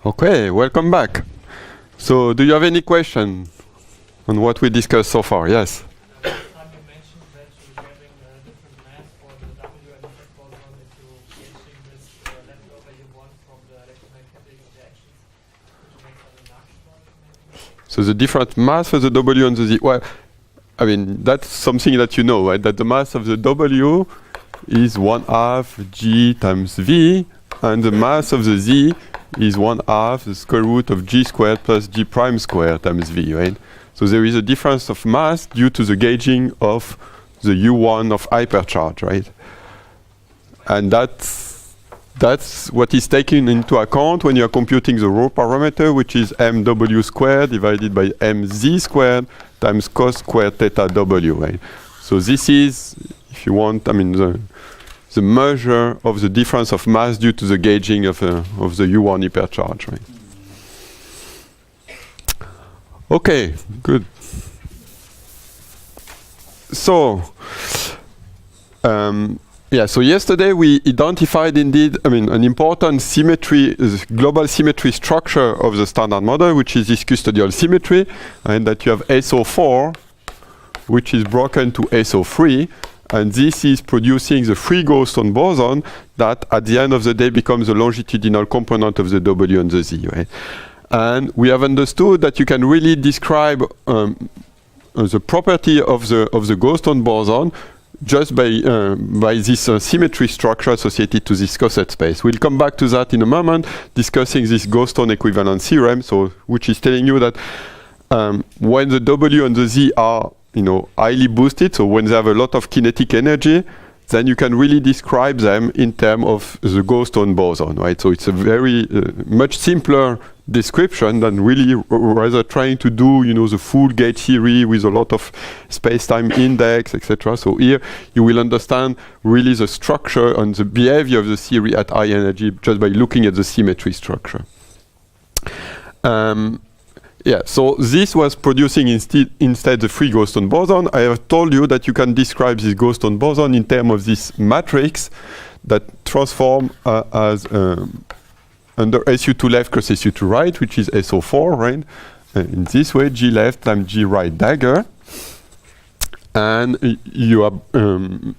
Okay, welcome back. So, do you have any question on what we discussed so far? Yes? Last time you mentioned that you're getting different mass for the W and Z boson if you're gauging this leftover you want from the electromagnetic reactions. Could you make some remarks about it maybe? So the different mass for the W and the Z. Well, I mean, that's something that you know, right? That the mass of the W is 1/2 G times V, and the mass of the Z is 1/2 the square root of G squared plus G prime squared times V, right? So there is a difference of mass due to the gauging of the U1 of hypercharge, right? And that's what is taken into account when you are computing the raw parameter, which is mw squared divided by mz squared times cos squared theta w, right? So this is, if you want, I mean, the measure of the difference of mass due to the gauging of the U1 hypercharge, right? Okay, good. So, so yesterday we identified indeed, I mean, an important symmetry, global symmetry structure of the standard model, which is this custodial symmetry, and that you have SO4, which is broken to SO3, and this is producing the free Goldstone boson that at the end of the day becomes the longitudinal component of the W and the Z, right? And we have understood that you can really describe the property of the Goldstone boson just by this symmetry structure associated to this coset space. We'll come back to that in a moment, discussing this Goldstone equivalence theorem, so which is telling you that when the W and the Z are highly boosted, so when they have a lot of kinetic energy, then you can really describe them in terms of the Goldstone boson, right? So it's a very much simpler description than really rather trying to do, the full gauge theory with a lot of space-time index, etc. So here you will understand really the structure and the behavior of the theory at high energy just by looking at the symmetry structure. So this was producing instead the free Goldstone boson. I have told you that you can describe this Goldstone boson in terms of this matrix that transform as under SU2 left plus SU2 right, which is SO4, right? In this way, G left times G right dagger. And you are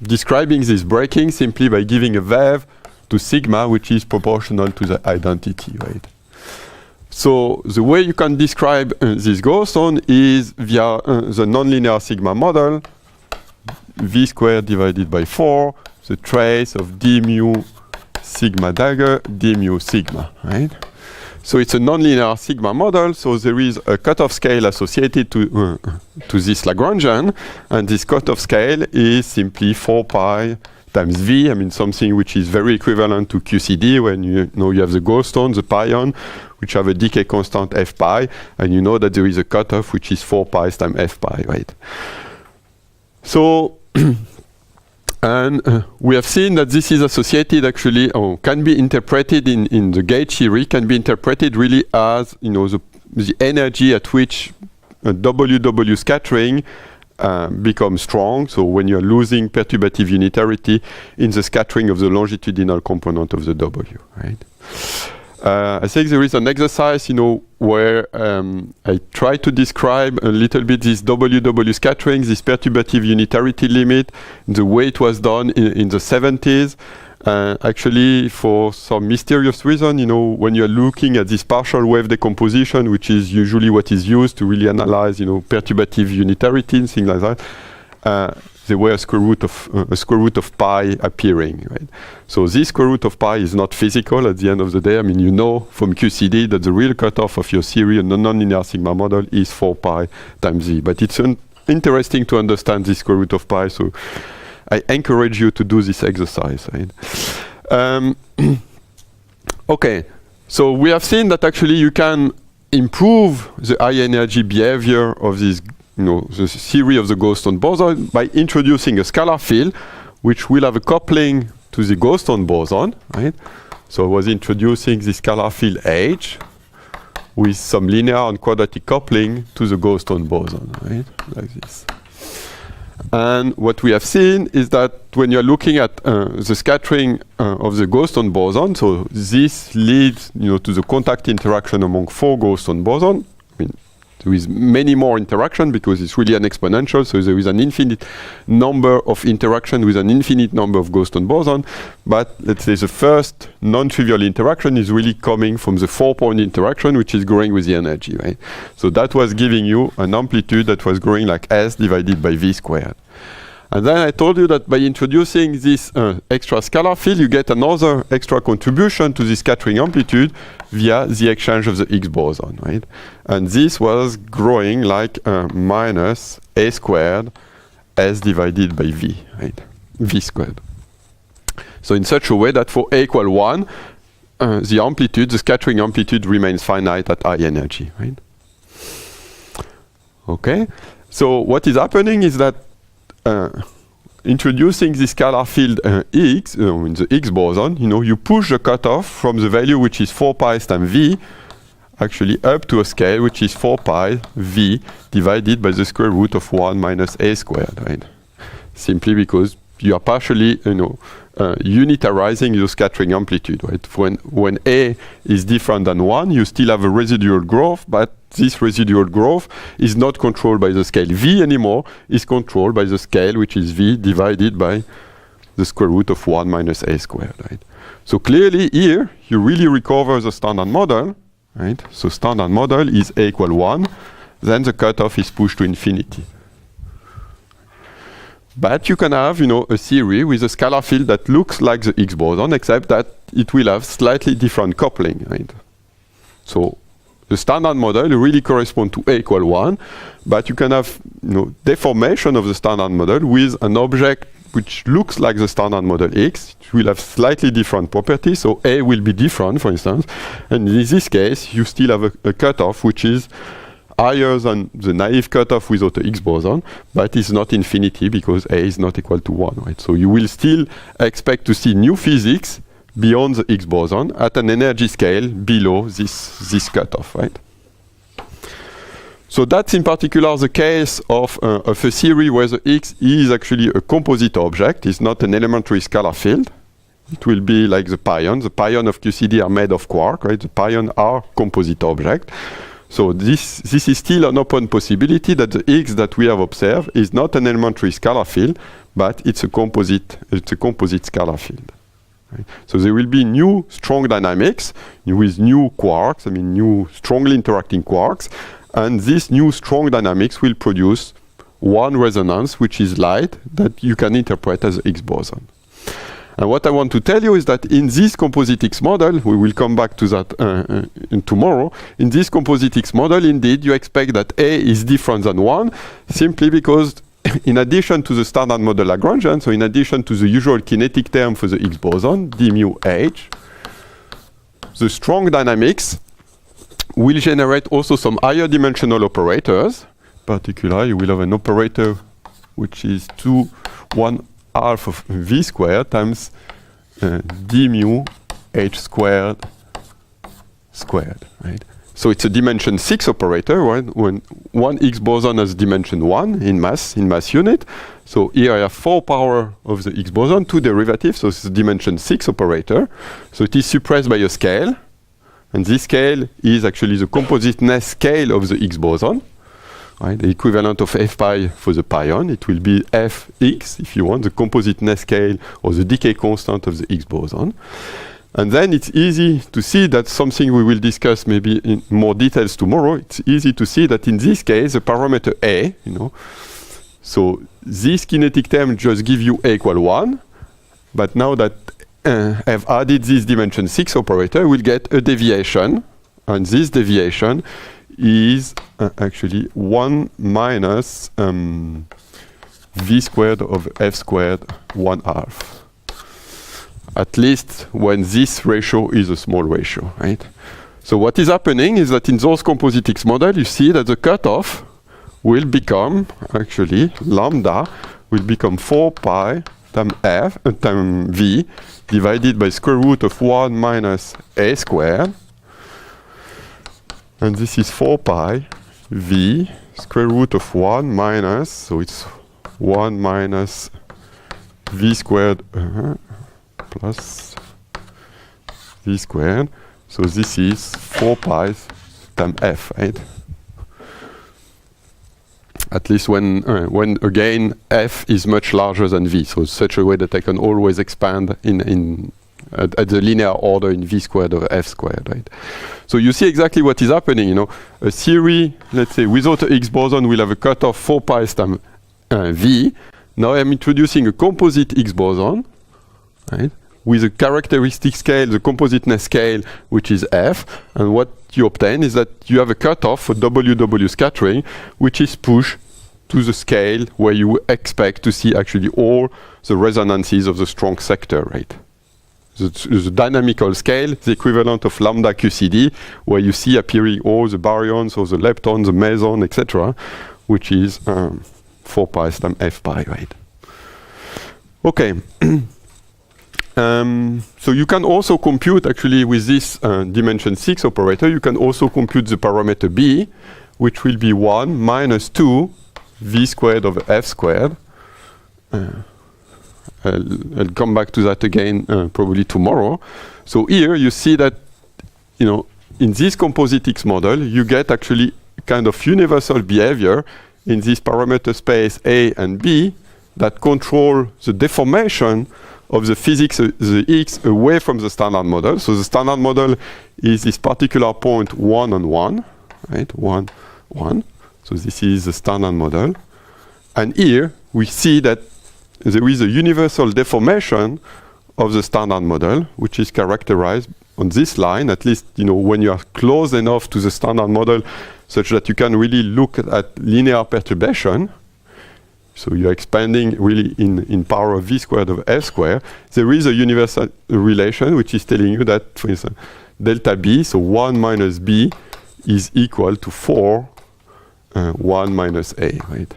describing this breaking simply by giving a valve to sigma, which is proportional to the identity, right? So the way you can describe this Goldstone is via the nonlinear sigma model, V squared divided by 4, the trace of d mu sigma dagger, d mu sigma, right? So it's a nonlinear sigma model, so there is a cutoff scale associated to this Lagrangian, and this cutoff scale is simply 4 pi times V, I mean something which is very equivalent to QCD when you have the Goldstone, the pion, which have a decay constant f pi, and you know that there is a cutoff which is 4 pi times f pi, right? So, and we have seen that this is associated actually, or can be interpreted in the gauge theory, can be interpreted really as, the energy at which WW scattering becomes strong. So when you're losing perturbative unitarity in the scattering of the longitudinal component of the W, right? I think there is an exercise, where I try to describe a little bit this WW scattering, this perturbative unitarity limit, the way it was done in the 70s. Actually, for some mysterious reason, when you're looking at this partial wave decomposition, which is usually what is used to really analyze, perturbative unitarity and things like that, there were a square root of pi appearing, right? So this square root of pi is not physical at the end of the day. I mean, from QCD that the real cutoff of your theory and the nonlinear sigma model is 4 pi times Z. But it's interesting to understand this square root of pi, so I encourage you to do this exercise, right? Okay, so we have seen that actually you can improve the high energy behavior of this, the theory of the Goldstone boson by introducing a scalar field which will have a coupling to the Goldstone boson, right? So I was introducing the scalar field H with some linear and quadratic coupling to the Goldstone boson, right? Like this. And what we have seen is that when you're looking at the scattering of the Goldstone boson, so this leads to the contact interaction among 4 Goldstone boson. I mean, there is many more interaction because it's really an exponential, so there is an infinite number of interaction with an infinite number of Goldstone boson. But let's say the first non-trivial interaction is really coming from the 4-point interaction, which is growing with the energy, right? So that was giving you an amplitude that was growing like S divided by V squared. And then I told you that by introducing this extra scalar field, you get another extra contribution to the scattering amplitude via the exchange of the Higgs boson, right? And this was growing like minus A squared S divided by V, right? V squared. So in such a way that for A equal 1, the amplitude, the scattering amplitude remains finite at high energy, right? Okay, so what is happening is that introducing this scalar field X in the Higgs boson, you push the cutoff from the value which is 4 pi times V actually up to a scale which is 4 pi V divided by the square root of 1 minus A squared, right? Simply because you are partially, unitarizing your scattering amplitude, right? When A is different than 1, you still have a residual growth, but this residual growth is not controlled by the scale V anymore, it's controlled by the scale which is V divided by the square root of 1 minus A squared, right? So clearly here, you really recover the standard model, right? So standard model is A equal 1, then the cutoff is pushed to infinity. But you can have, a theory with a scalar field that looks like the Higgs boson, except that it will have slightly different coupling, right? So the standard model really corresponds to A equal 1, but you can have, deformation of the standard model with an object which looks like the standard model X. It will have slightly different properties, so A will be different, for instance. And in this case, you still have a cutoff which is higher than the naive cutoff without a Higgs boson, but it's not infinity because A is not equal to 1, right? So you will still expect to see new physics beyond the Higgs boson at an energy scale below this cutoff, right? So that's in particular the case of a theory where the X is actually a composite object, it's not an elementary scalar field. It will be like the pion. The pion of QCD are made of quark, right? The pion are composite object. So this is still an open possibility that the X that we have observed is not an elementary scalar field, but it's a composite scalar field. Right? So there will be new strong dynamics with new quarks, new strongly interacting quarks, and this new strong dynamics will produce one resonance, which is light, that you can interpret as a Higgs boson. And what I want to tell you is that in this composite X model, we will come back to that tomorrow, in this composite X model, indeed, you expect that A is different than 1, simply because in addition to the standard model Lagrangian, so in addition to the usual kinetic term for the Higgs boson, d mu h, the strong dynamics will generate also some higher dimensional operators. In particular, you will have an operator which is 1/2 of V squared times d mu h squared, right? So it's a dimension 6 operator, right? When one Higgs boson has dimension 1 in mass unit. So here I have 4 power of the Higgs boson, 2 derivatives, so it's a dimension 6 operator. So it is suppressed by a scale, and this scale is actually the compositeness scale of the Higgs boson. Right, the equivalent of f pi for the pion, it will be fx, if you want, the compositeness scale or the decay constant of the Higgs boson. And then it's easy to see that something we will discuss maybe in more details tomorrow. It's easy to see that in this case, the parameter A, so this kinetic term just give you A equal 1, but now that I've added this dimension 6 operator, we'll get a deviation, and this deviation is actually 1 minus v squared of f squared 1/2. At least when this ratio is a small ratio, right? So what is happening is that in those composite X model, you see that the cutoff will become, actually, lambda will become 4 pi times v divided by square root of 1 minus a squared. And this is 4 pi v square root of 1 minus, so it's 1 minus v squared plus v squared. So this is 4 pi times f, right? At least when again f is much larger than v, so such a way that I can always expand at the linear order in v squared over f squared, right? So you see exactly what is happening. You know, a theory, let's say, without a Higgs boson will have a cutoff 4 pi times v. Now I'm introducing a composite Higgs boson, right? With a characteristic scale, the compositeness scale, which is f, and what you obtain is that you have a cutoff for WW scattering, which is pushed to the scale where you expect to see actually all the resonances of the strong sector, right? The dynamical scale, the equivalent of lambda QCD, where you see appearing all the baryons, or the leptons, the meson, etc., which is 4 pi times f pi, right? Okay. So you can also compute, actually, with this dimension 6 operator, you can also compute the parameter b, which will be 1 minus 2 v squared over f squared. I'll come back to that again probably tomorrow. So here you see that, you know, in this composite X model, you get actually kind of universal behavior in this parameter space A and B that control the deformation of the physics, the X, away from the standard model. So the standard model is this particular point 1 on 1, right? 1, 1. So this is the standard model. And here we see that there is a universal deformation of the standard model, which is characterized on this line, at least, you know, when you are close enough to the standard model such that you can really look at linear perturbation. So you're expanding really in power of v squared over f squared. There is a universal relation which is telling you that, for instance, delta b, so 1 minus b, is equal to 4 1 minus a, right?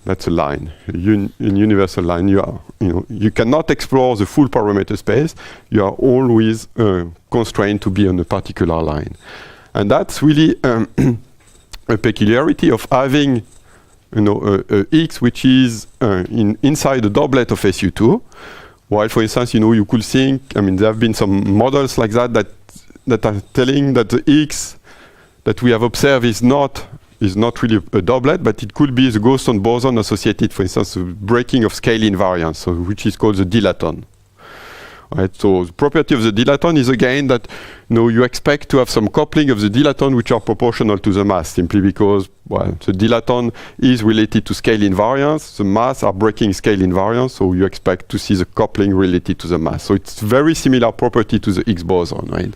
That's a line, a universal line. You cannot explore the full parameter space. You are always constrained to be on a particular line, and that's really a peculiarity of having, you know, a X which is inside the doublet of SU2. While, for instance, you know, you could think, I mean, there have been some models like that are telling that the X that we have observed is not really a doublet, but it could be the Goldstone boson associated, for instance, the breaking of scale invariance, so which is called the dilaton. Right? So the property of the dilaton is again that, you know, you expect to have some coupling of the dilaton which are proportional to the mass, simply because, well, the dilaton is related to scale invariance, the mass are breaking scale invariance, so you expect to see the coupling related to the mass. So it's very similar property to the Higgs boson, right?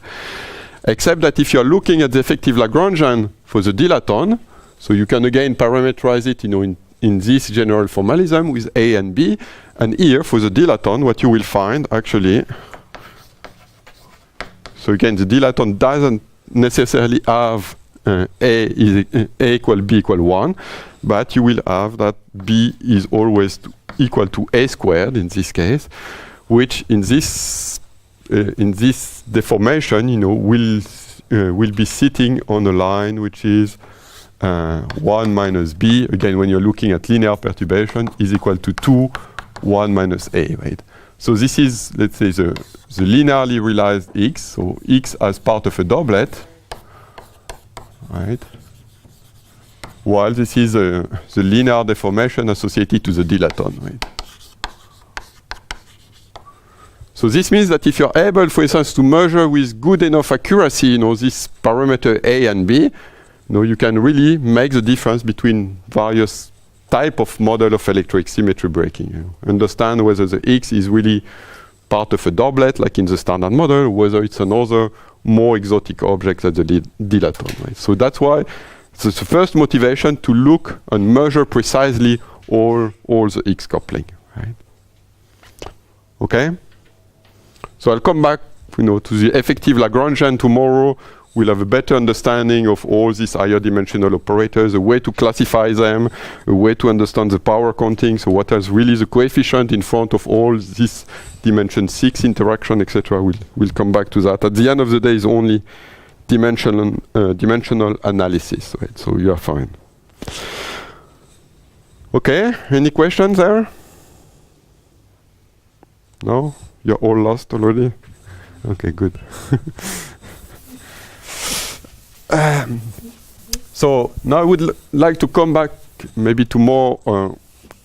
Except that if you're looking at the effective Lagrangian for the dilaton, so you can again parameterize it, you know, in this general formalism with A and B. And here for the dilaton, what you will find actually, so again, the dilaton doesn't necessarily have A equal B equal 1, but you will have that B is always equal to A squared in this case, which in this deformation, you know, will be sitting on a line which is 1 minus b, again, when you're looking at linear perturbation, is equal to 2, 1 minus a, right? So this is, let's say, the linearly realized X, so X as part of a doublet, right? While this is the linear deformation associated to the dilaton, right? So this means that if you're able, for instance, to measure with good enough accuracy, you know, this parameter A and B, you know, you can really make the difference between various type of model of electroic symmetry breaking. You know. Understand whether the X is really part of a doublet, like in the standard model, whether it's another more exotic object like the dilaton. Right? So that's why it's the first motivation to look and measure precisely all the X coupling. Right? Okay. So I'll come back, you know, to the effective Lagrangian tomorrow. We'll have a better understanding of all these higher dimensional operators, a way to classify them, a way to understand the power counting, so what is really the coefficient in front of all this dimension 6 interaction, etc. We'll come back to that. At the end of the day, it's only dimensional analysis, right? So you are fine. Okay, any questions there? No? You're all lost already? Okay, good. So now I would like to come back maybe to more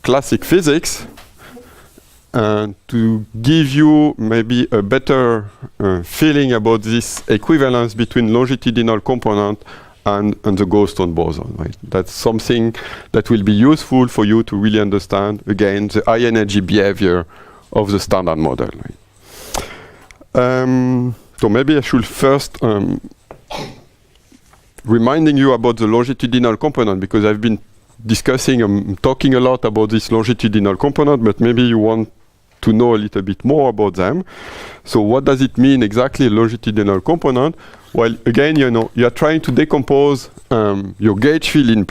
classic physics and to give you maybe a better feeling about this equivalence between longitudinal component and the Goldstone boson. Right? That's something that will be useful for you to really understand, again, the high energy behavior of the standard model. Right? So maybe I should first reminding you about the longitudinal component, because I've been discussing, talking a lot about this longitudinal component, but maybe you want to know a little bit more about them. So what does it mean exactly, longitudinal component? Well, again, you know, you are trying to decompose your gauge field in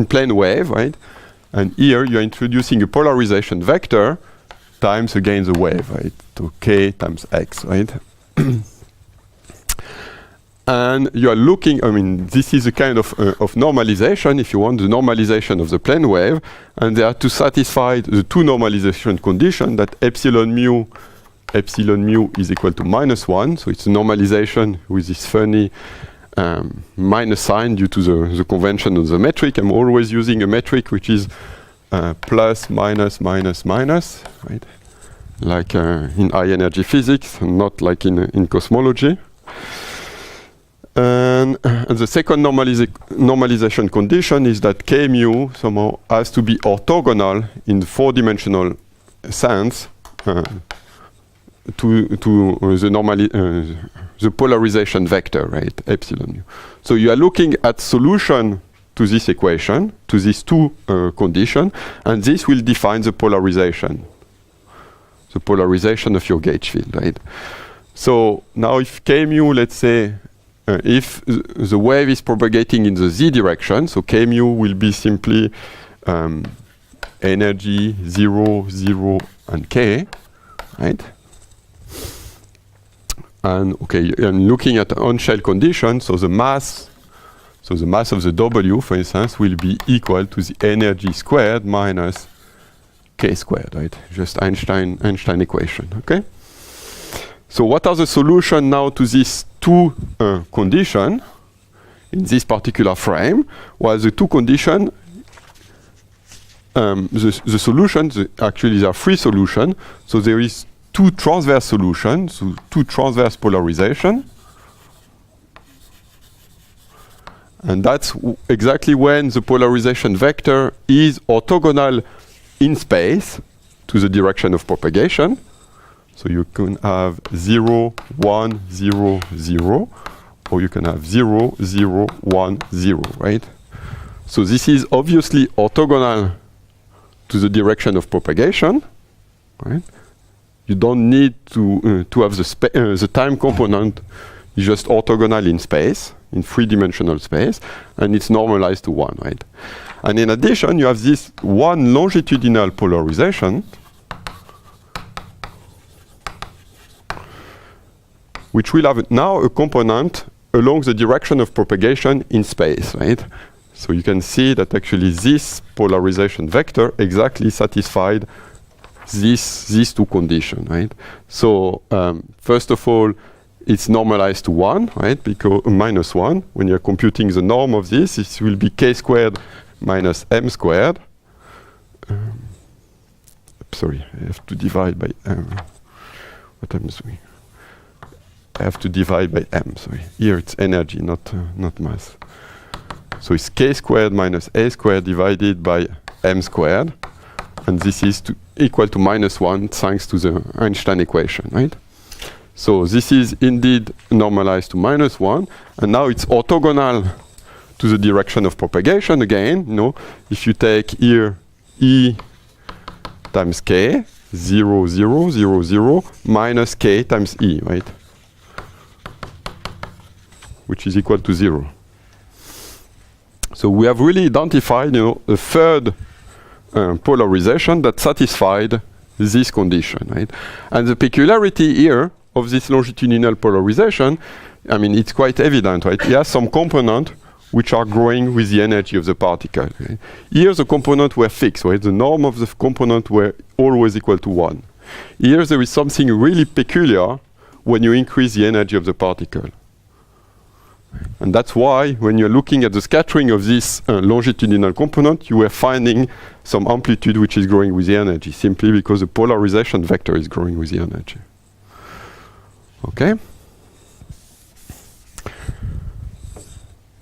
plane wave, right? And here you're introducing a polarization vector times again the wave, right? So k times x, right? And you are looking, I mean, this is a kind of normalization, if you want, the normalization of the plane wave, and they are to satisfy the two normalization conditions that epsilon mu is equal to -1, so it's a normalization with this funny minus sign due to the convention of the metric. I'm always using a metric which is plus, minus, minus, minus, right? Like in high energy physics, not like in cosmology. And the second normalization condition is that k mu somehow has to be orthogonal in the four-dimensional sense to the polarization vector, right, epsilon mu. So you are looking at solution to this equation, to these two conditions, and this will define the polarization of your gauge field, right? So now if k mu, let's say, if the wave is propagating in the z direction, so k mu will be simply energy 0, 0, and k, right? And okay, I'm looking at on-shell condition, so the mass of the W, for instance, will be equal to the energy squared minus k squared, right? Just Einstein equation, okay? So what are the solutions now to these two conditions in this particular frame? Well, the two conditions, the solutions, actually there are three solutions. So there is two transverse solutions, so two transverse polarization. And that's exactly when the polarization vector is orthogonal in space to the direction of propagation. So you can have 0, 1, 0, 0, or you can have 0, 0, 1, 0, right? So this is obviously orthogonal to the direction of propagation, right? You don't need to have the time component. It's just orthogonal in space, in three-dimensional space, and it's normalized to 1, right? And in addition, you have this one longitudinal polarization, which will have now a component along the direction of propagation in space, right? So you can see that actually this polarization vector exactly satisfied these two conditions, right? So first of all, it's normalized to 1, right? Because minus 1, when you're computing the norm of this, it will be k squared minus m squared. Sorry, I have to divide by what I'm doing. I have to divide by m, sorry. Here it's energy, not mass. So it's k squared minus a squared divided by m squared. And this is equal to -1 thanks to the Einstein equation, right? So this is indeed normalized to -1. And now it's orthogonal to the direction of propagation again. You know, if you take here E times k, 0, 0, 0, 0, minus k times E, right? Which is equal to 0. So we have really identified, you know, a third polarization that satisfied this condition, right? And the peculiarity here of this longitudinal polarization, I mean, it's quite evident, right? It has some component which are growing with the energy of the particle. Okay? Here the components were fixed, right? The norm of the component were always equal to 1. Here there is something really peculiar when you increase the energy of the particle. And that's why when you're looking at the scattering of this longitudinal component, you are finding some amplitude which is growing with the energy, simply because the polarization vector is growing with the energy. Okay?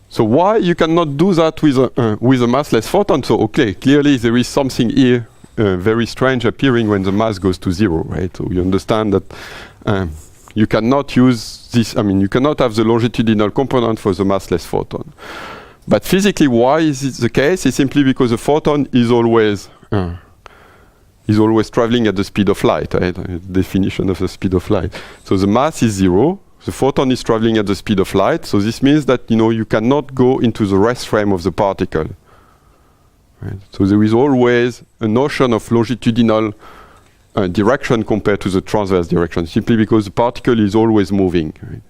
So why you cannot do that with a massless photon? So okay, clearly there is something here very strange appearing when the mass goes to 0, right? So you understand that you cannot use this, you cannot have the longitudinal component for the massless photon. But physically, why is it the case? It's simply because the photon is always traveling at the speed of light, right? Definition of the speed of light. So the mass is 0, the photon is traveling at the speed of light, so this means that you cannot go into the rest frame of the particle. Right? So there is always a notion of longitudinal direction compared to the transverse direction, simply because the particle is always moving. Right?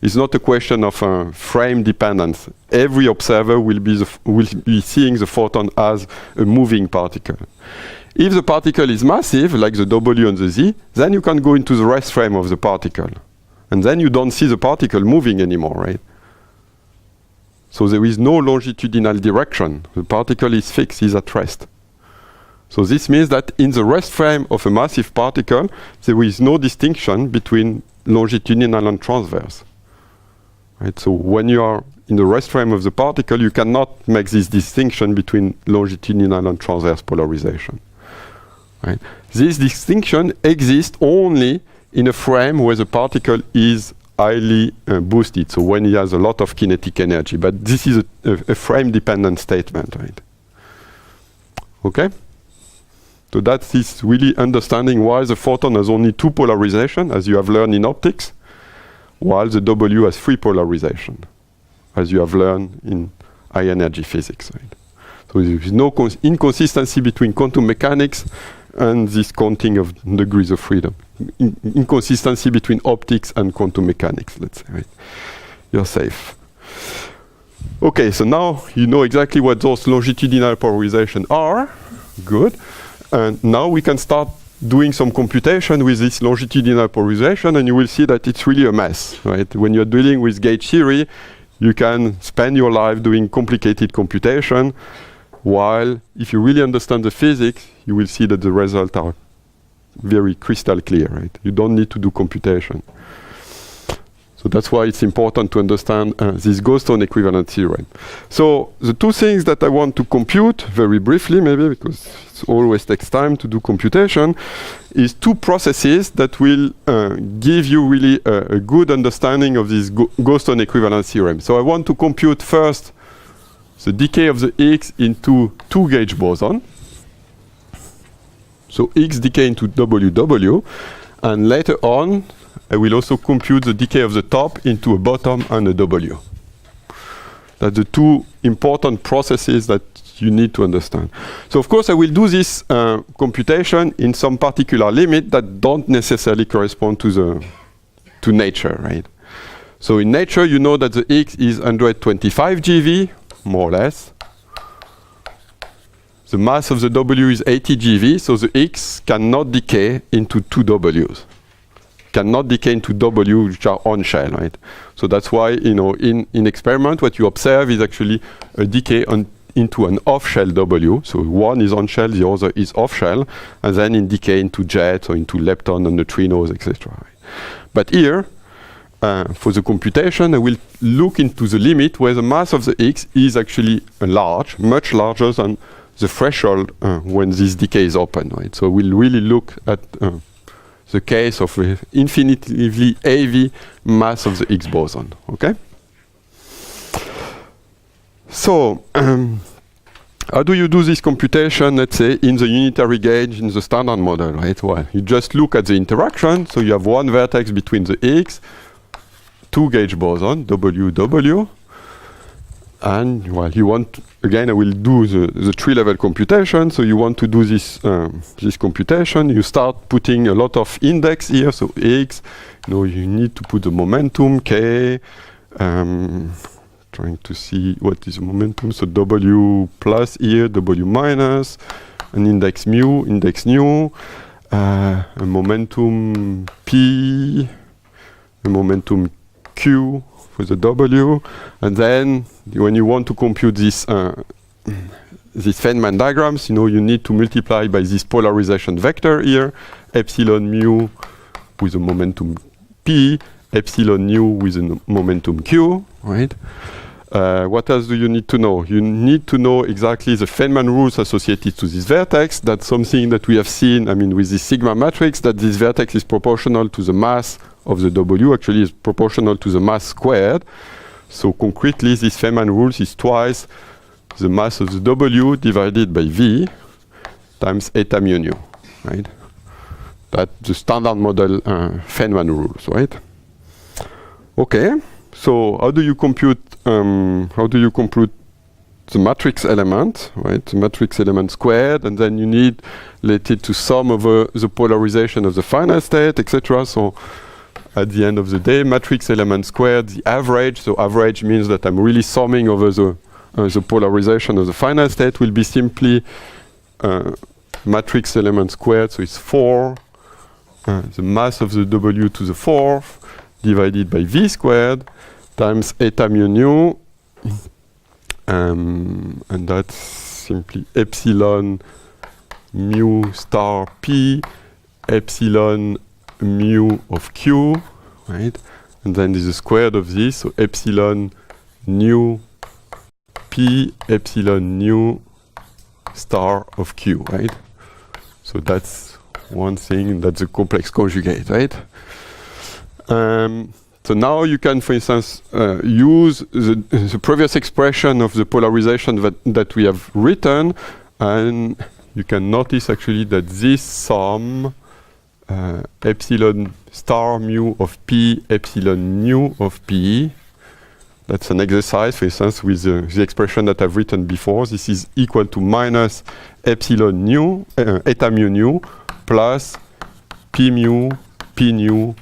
It's not a question of frame dependence. Every observer will be seeing the photon as a moving particle. If the particle is massive, like the W and the Z, then you can go into the rest frame of the particle. And then you don't see the particle moving anymore, right? So there is no longitudinal direction. The particle is fixed, is at rest. So this means that in the rest frame of a massive particle, there is no distinction between longitudinal and transverse. Right? So when you are in the rest frame of the particle, you cannot make this distinction between longitudinal and transverse polarization. Right? This distinction exists only in a frame where the particle is highly boosted, so when it has a lot of kinetic energy. But this is a frame-dependent statement, right? Okay? So that is really understanding why the photon has only 2 polarization, as you have learned in optics, while the W has 3 polarization, as you have learned in high energy physics. Right? So there is no inconsistency between quantum mechanics and this counting of degrees of freedom. Inconsistency between optics and quantum mechanics, let's say. Right? You're safe. Okay, so now you know exactly what those longitudinal polarizations are. Good. And now we can start doing some computation with this longitudinal polarization, and you will see that it's really a mess, right? When you're dealing with gauge theory, you can spend your life doing complicated computation, while if you really understand the physics, you will see that the results are very crystal clear, right? You don't need to do computation. So that's why it's important to understand this Goldstone equivalent theorem. So the 2 things that I want to compute, very briefly maybe, because it always takes time to do computation, is 2 processes that will give you really a good understanding of this Goldstone equivalent theorem. So I want to compute first the decay of the X into 2 gauge boson. So X decay into WW, and later on I will also compute the decay of the top into a bottom and a W. That's the 2 important processes that you need to understand. So of course I will do this computation in some particular limit that don't necessarily correspond to nature, right? So in nature you know that the X is 125 GeV, more or less. The mass of the W is 80 GeV, so the X cannot decay into 2 Ws. Cannot decay into W which are on shell, right? So that's why, in experiment, what you observe is actually a decay into an off-shell W. So one is on shell, the other is off shell, and then in decay into jets or into lepton and neutrinos, etc. But here, for the computation, I will look into the limit where the mass of the X is actually large, much larger than the threshold when this decay is open, right? So we'll really look at the case of infinitely heavy mass of the Higgs boson, okay? So, how do you do this computation, let's say, in the unitary gauge, in the standard model, right? Well, you just look at the interaction, so you have one vertex between the Higgs, 2 gauge boson, WW, and well, you want, again, I will do the 3-level computation. So you want to do this this computation. You start putting a lot of index here. So X, you need to put the momentum K, trying to see what is the momentum. So W plus here, W minus, an index mu, index nu, a momentum P, a momentum Q for the W, and then when you want to compute this these Feynman diagrams, you know, you need to multiply by this polarization vector here, epsilon mu with a momentum P, epsilon nu with a momentum Q, right? What else do you need to know? You need to know exactly the Feynman rules associated to this vertex. That's something that we have seen, I mean, with this sigma matrix, that this vertex is proportional to the mass of the W, actually is proportional to the mass squared. So concretely, this Feynman rules is twice the mass of the W divided by V times eta mu nu, right? That's the standard model Feynman rules, right? Okay, so how do you compute the matrix element, right? The matrix element squared, and then you need related to sum over the polarization of the final state, etc. So at the end of the day, matrix element squared, the average, so average means that I'm really summing over the polarization of the final state, will be simply matrix element squared, so it's 4, the mass of the W to the 4th, divided by V squared, times eta mu nu, and that's simply epsilon mu star P, epsilon mu of Q, right? And then there's the squared of this, so epsilon nu P, epsilon nu star of Q, right? So that's one thing, that's a complex conjugate, right? So now you can, for instance, use the previous expression of the polarization that we have written, and you can notice actually that this sum epsilon star mu of P, epsilon nu of P, that's an exercise, for instance, with the expression that I've written before. This is equal to minus epsilon nu, eta mu nu, plus P mu, P nu,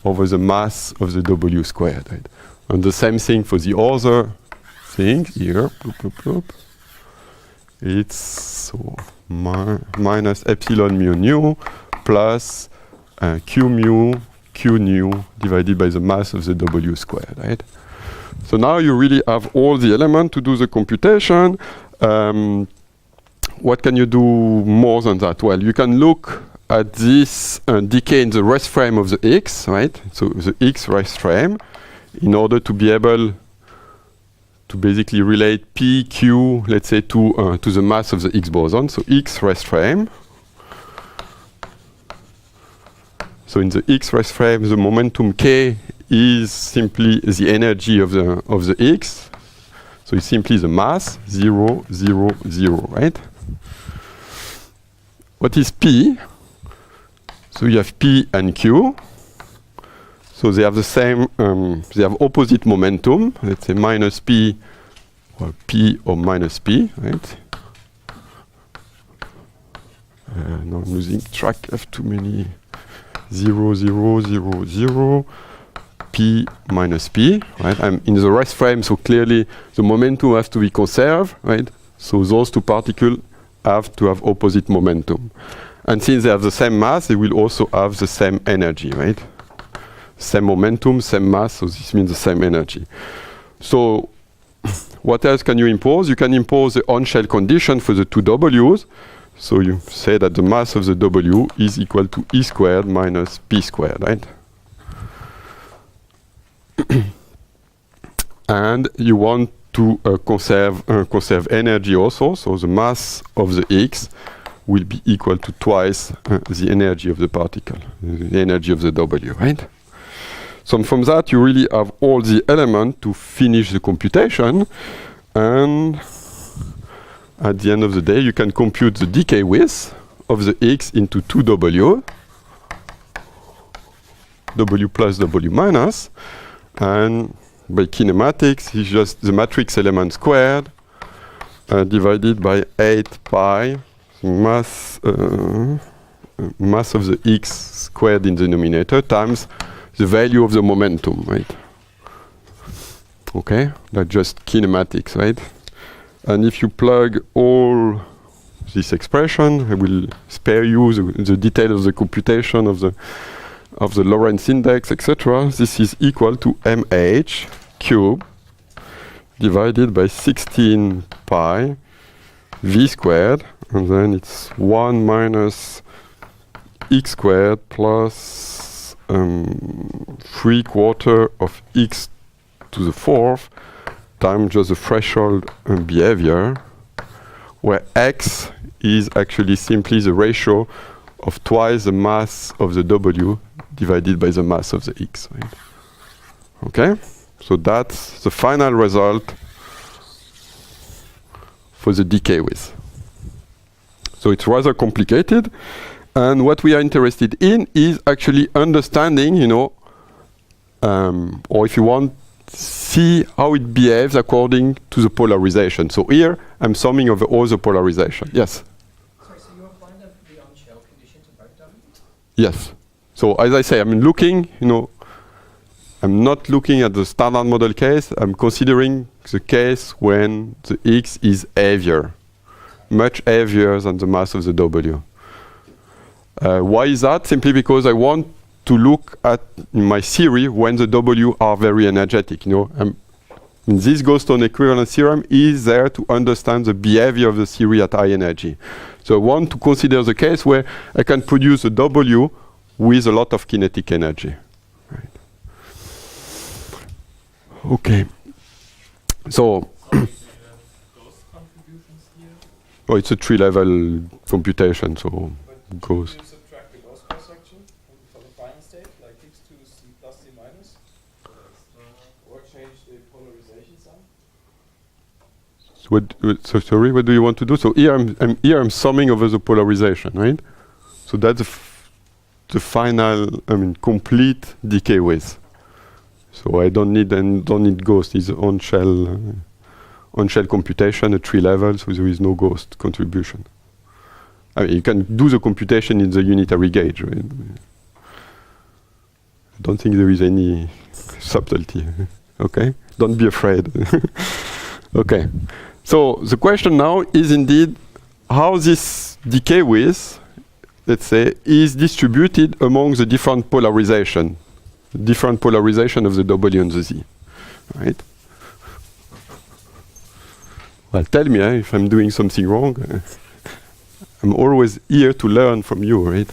over the mass of the W squared. Right? And the same thing for the other thing here. Bloop, bloop, bloop. It's so minus epsilon mu nu plus Q mu, Q nu divided by the mass of the W squared. Right? So now you really have all the elements to do the computation. What can you do more than that? Well, you can look at this decay in the rest frame of the X, right? So the X rest frame, in order to be able to basically relate P, Q, let's say, to the mass of the X boson. So X rest frame. So in the X rest frame, the momentum K is simply the energy of the X. So it's simply the mass, 0, 0, 0, right? What is P? So you have P and Q. So they have the same, they have opposite momentum. Let's say minus P or P or minus P, right? Now I'm losing track. I have too many 0, 0, 0, 0. P minus P, right? I'm in the rest frame, so clearly the momentum has to be conserved, right? So those two particles have to have opposite momentum. And since they have the same mass, they will also have the same energy, right? Same momentum, same mass, so this means the same energy. So what else can you impose? You can impose the on-shell condition for the two W's. So you say that the mass of the W is equal to E squared minus P squared, right? And you want to conserve energy also, so the mass of the X will be equal to twice the energy of the particle, the energy of the W, right? So from that, you really have all the elements to finish the computation, and at the end of the day, you can compute the decay width of the X into two W, W plus W minus, and by kinematics, it's just the matrix element squared divided by 8 pi mass mass of the X squared in the denominator times the value of the momentum, right? Okay, that's just kinematics, right? And if you plug all this expression, I will spare you the detail of the computation of the Lorentz index, etc. This is equal to mh cube divided by 16 pi v squared, and then it's 1 minus x squared plus 3/4 of x to the fourth times just the threshold behavior, where x is actually simply the ratio of twice the mass of the w divided by the mass of the x. Right? Okay, so that's the final result for the decay width. So it's rather complicated, and what we are interested in is actually understanding, you know, or if you want, see how it behaves according to the polarization. So here I'm summing over all the polarization. Yes? Sorry, so you apply the on-shell condition to both W? Yes. So as I say, I'm looking, you know, I'm not looking at the standard model case. I'm considering the case when the X is heavier, much heavier than the mass of the W. Why is that? Simply because I want to look at in my theory when the W are very energetic. You know, this Goldstone equivalence theorem is there to understand the behavior of the theory at high energy. So I want to consider the case where I can produce a W with a lot of kinetic energy. Right. Okay. So oh, it's a tree-level computation, so it goes. You subtract the Gauss cross-section for the final state, like x2 c plus c minus, or change the polarization sum. So sorry, what do you want to do? So here I'm summing over the polarization, right? So that's the final, complete decay width. So I don't need ghost. It's on-shell computation at tree level, so there is no ghost contribution. I mean, you can do the computation in the unitary gauge, right? I don't think there is any subtlety. Okay, don't be afraid. Okay, so the question now is indeed how this decay width, let's say, is distributed among the different polarization of the W and the Z, right? Well, tell me if I'm doing something wrong. I'm always here to learn from you, right?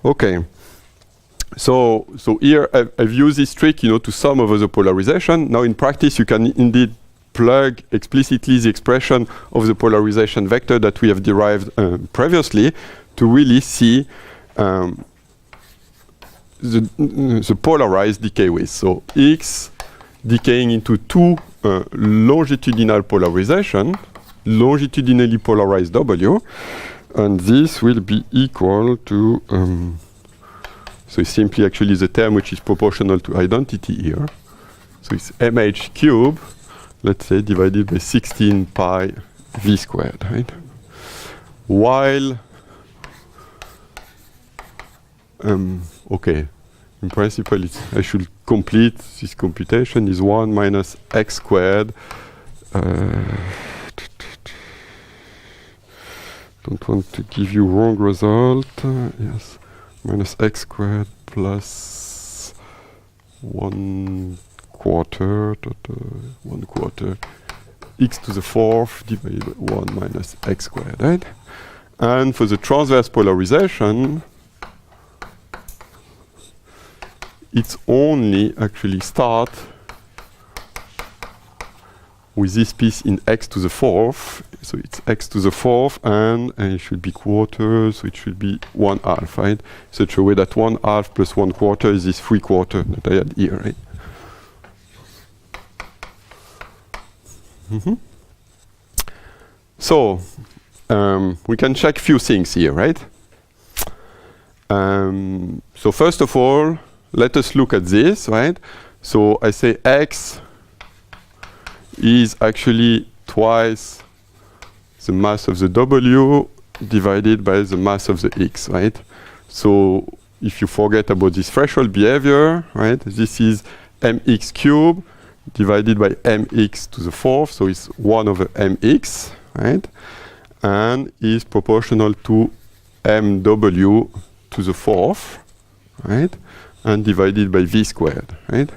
Okay. So here I've used this trick, you know, to sum over the polarization. Now in practice, you can indeed plug explicitly the expression of the polarization vector that we have derived previously to really see the polarized decay width. So X decaying into two longitudinal polarization, longitudinally polarized W, and this will be equal to, so it's simply actually the term which is proportional to identity here. So it's mh cube, let's say, divided by 16 pi v squared, right? While okay, in principle, I should complete this computation is 1 minus x squared. Don't want to give you wrong result. Yes, minus x squared plus 1/4 x to the fourth divided by 1 minus x squared, right? And for the transverse polarization, it's only actually start with this piece in x to the fourth. So it's x to the fourth, and it should be quarters, so it should be 1/2, right? Such a way that 1/2 plus 1/4 is this 3/4 that I had here, right? So we can check a few things here, right? So first of all, let us look at this, right? So I say x is actually twice the mass of the W divided by the mass of the X, right? So if you forget about this threshold behavior, right, this is mx cubed divided by mx to the fourth, so it's 1 over mx, right, and is proportional to mw to the fourth, right, and divided by v squared, right.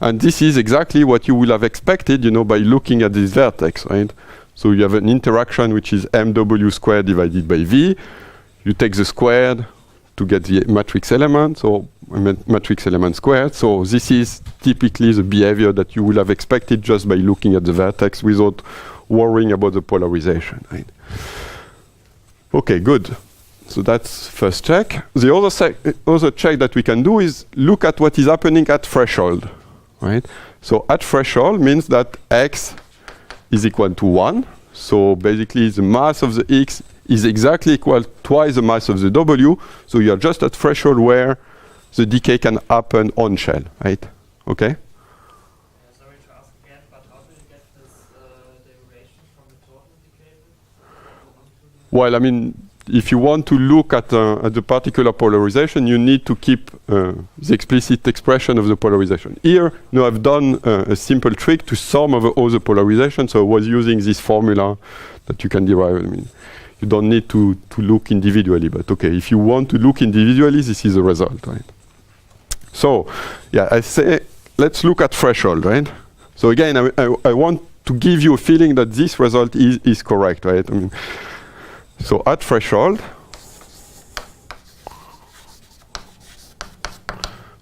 And this is exactly what you will have expected, by looking at this vertex, right? So you have an interaction which is mw squared divided by v. You take the squared to get the matrix element, or matrix element squared. So this is typically the behavior that you will have expected just by looking at the vertex without worrying about the polarization, right? Okay, good. So that's first check. The other check that we can do is look at what is happening at threshold. Right? So at threshold means that x is equal to 1. So basically the mass of the x is exactly equal twice the mass of the w. So you are just at threshold where the decay can happen on shell. Right? Okay? Sorry to ask again, but how do you get this derivation from the total decay? Well, I mean, if you want to look at the particular polarization, you need to keep the explicit expression of the polarization. Here, I've done a simple trick to sum over all the polarization, so I was using this formula that you can derive. I mean, you don't need to look individually, but okay, if you want to look individually, this is the result, right? So, yeah, I say, let's look at threshold, right? So again, I want to give you a feeling that this result is correct, right? I mean, so at threshold,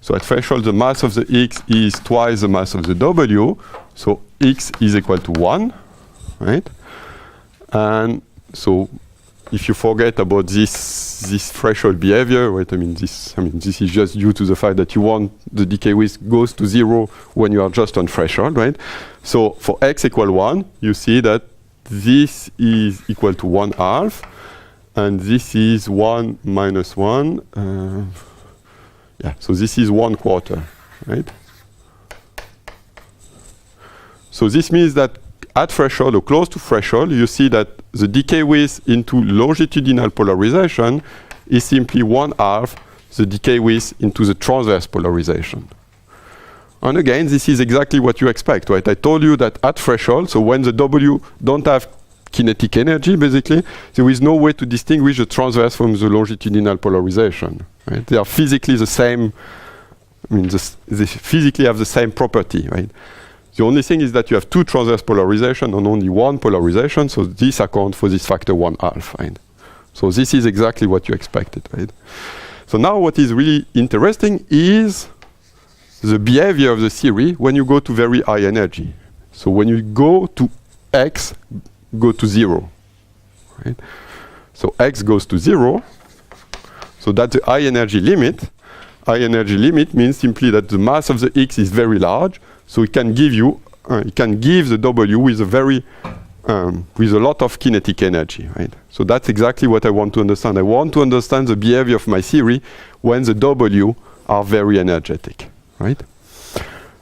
the mass of the x is twice the mass of the w, so x is equal to 1, right? And so if you forget about this threshold behavior, right? I mean this is just due to the fact that you want the decay width goes to 0 when you are just on threshold, right? So for x equal 1, you see that this is equal to 1/2, and this is 1 minus 1. Yeah, so this is 1/4, right? So this means that at threshold or close to threshold, you see that the decay width into longitudinal polarization is simply 1/2 the decay width into the transverse polarization. And again, this is exactly what you expect, right? I told you that at threshold, so when the W don't have kinetic energy, basically, there is no way to distinguish the transverse from the longitudinal polarization, right? They are physically the same, I mean, they physically have the same property, right? The only thing is that you have two transverse polarization and only one polarization, so this accounts for this factor 1/2, right? So this is exactly what you expected, right? So now what is really interesting is the behavior of the theory when you go to very high energy. So when you go to x, go to 0, right? So x goes to 0, so that's the high energy limit. High energy limit means simply that the mass of the x is very large, so it can give you, it can give the W with a very, with a lot of kinetic energy, right? So that's exactly what I want to understand. I want to understand the behavior of my theory when the W are very energetic, right?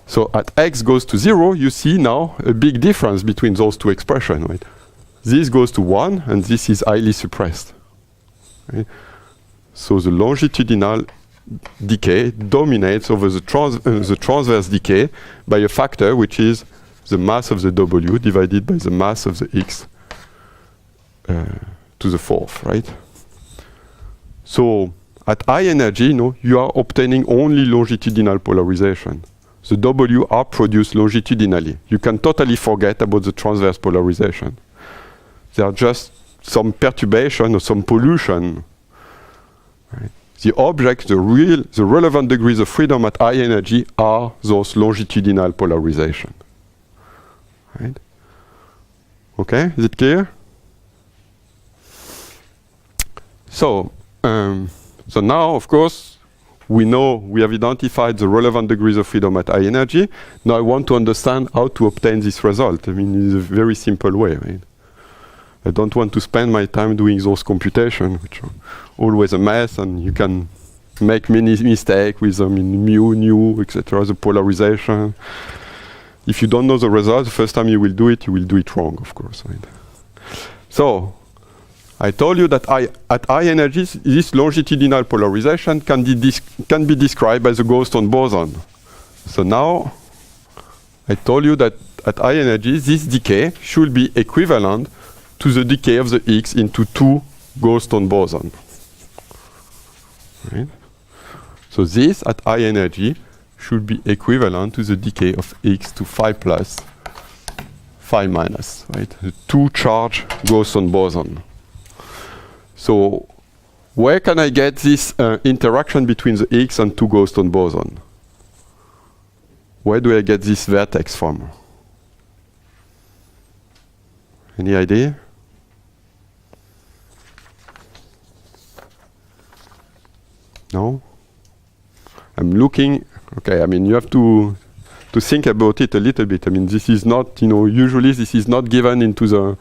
So at x goes to 0, you see now a big difference between those two expressions, right? This goes to 1, and this is highly suppressed, right? So the longitudinal decay dominates over the transverse decay by a factor which is the mass of the W divided by the mass of the X to the fourth, right? So at high energy, you are obtaining only longitudinal polarization. The W are produced longitudinally. You can totally forget about the transverse polarization. There are just some perturbation or some pollution, right? The object, the relevant degrees of freedom at high energy are those longitudinal polarization, right? Okay, is it clear? So now, of course, we know we have identified the relevant degrees of freedom at high energy. Now I want to understand how to obtain this result. I mean, in a very simple way, right? I don't want to spend my time doing those computations, which are always a mess, and you can make many mistakes with them in mu, nu, etc., the polarization. If you don't know the result, the first time you will do it wrong, of course, right? So I told you that at high energies, this longitudinal polarization can be described as a Goldstone boson. So now, I told you that at high energies, this decay should be equivalent to the decay of the X into 2 Goldstone boson. Right? So this, at high energy, should be equivalent to the decay of X to phi plus, phi minus, right? The 2 charge Goldstone boson. So where can I get this interaction between the X and 2 Goldstone boson? Where do I get this vertex from? Any idea? No? I'm looking, okay, I mean, you have to think about it a little bit. I mean, this is not, usually this is not given into the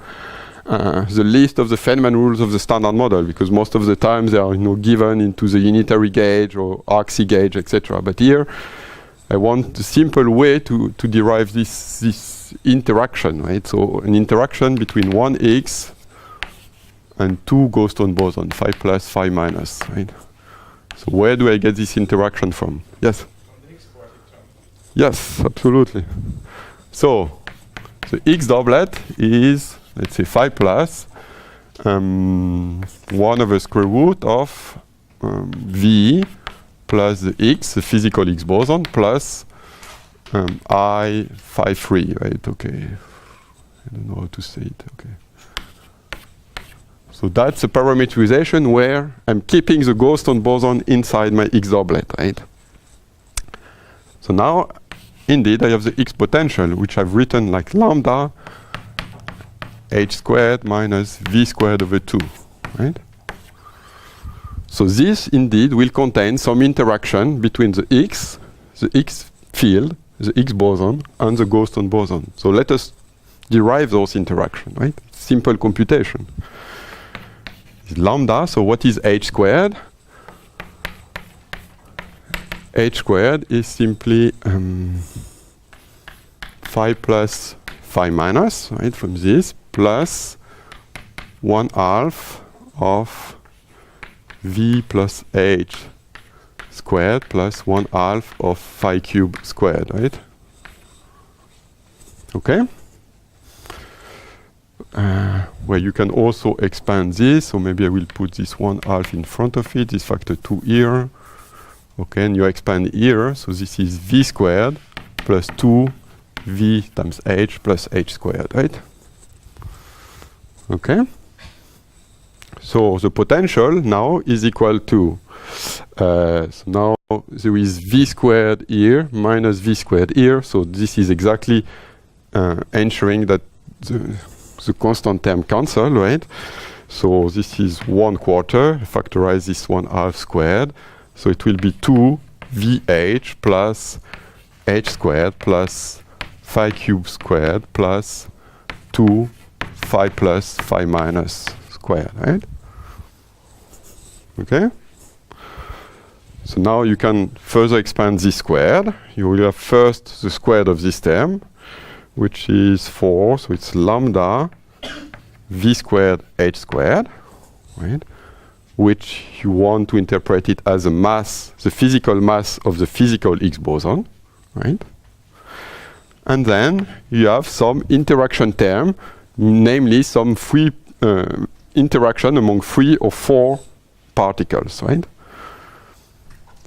list of the Feynman rules of the standard model, because most of the time they are, given into the unitary gauge or RC gauge, etc. But here, I want a simple way to derive this interaction, right? So an interaction between 1x and 2 Goldstone boson, phi plus, phi minus, right? So where do I get this interaction from? Yes? From the Higgs quartic term. Yes, absolutely. So the X doublet is, let's say, phi plus 1 over square root of V plus the X, the physical Higgs boson, plus I phi 3, right? Okay. I don't know how to say it. Okay. So that's a parameterization where I'm keeping the Goldstone boson inside my X doublet, right? So now, indeed, I have the X potential, which I've written like lambda h squared minus v squared over 2, right? So this, indeed, will contain some interaction between the X field, the X boson, and the Goldstone boson. So let us derive those interactions, right? Simple computation. Is lambda, so what is h squared? H squared is simply phi plus phi minus, right, from this, plus 1/2 of v plus h squared plus 1/2 of phi cube squared, right? Okay? Where you can also expand this, so maybe I will put this 1/2 in front of it, this factor 2 here. Okay, and you expand here, so this is v squared plus 2 v times h plus h squared, right? Okay? So the potential now is equal to, so now there is v squared here minus v squared here, so this is exactly ensuring that the constant term cancel, right? So this is 1/4, factorize this 1/2 squared, so it will be 2 vh plus h squared plus phi cube squared plus 2 phi plus phi minus squared, right? Okay? So now you can further expand this squared. You will have first the squared of this term, which is 4, so it's lambda v squared h squared, right? Which you want to interpret it as a mass, the physical mass of the physical Higgs boson, right? And then you have some interaction term, namely some free interaction among 3 or 4 particles, right?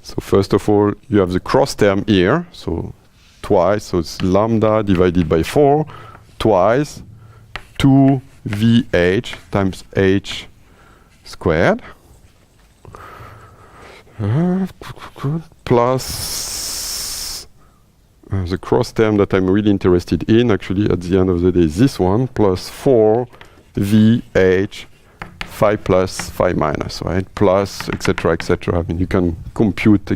So first of all, you have the cross term here, so twice, so it's lambda divided by 4, twice 2 vh times h squared plus the cross term that I'm really interested in, actually at the end of the day, is this one, plus 4 vh phi plus phi minus, right? Plus, etc., etc. I mean, you can compute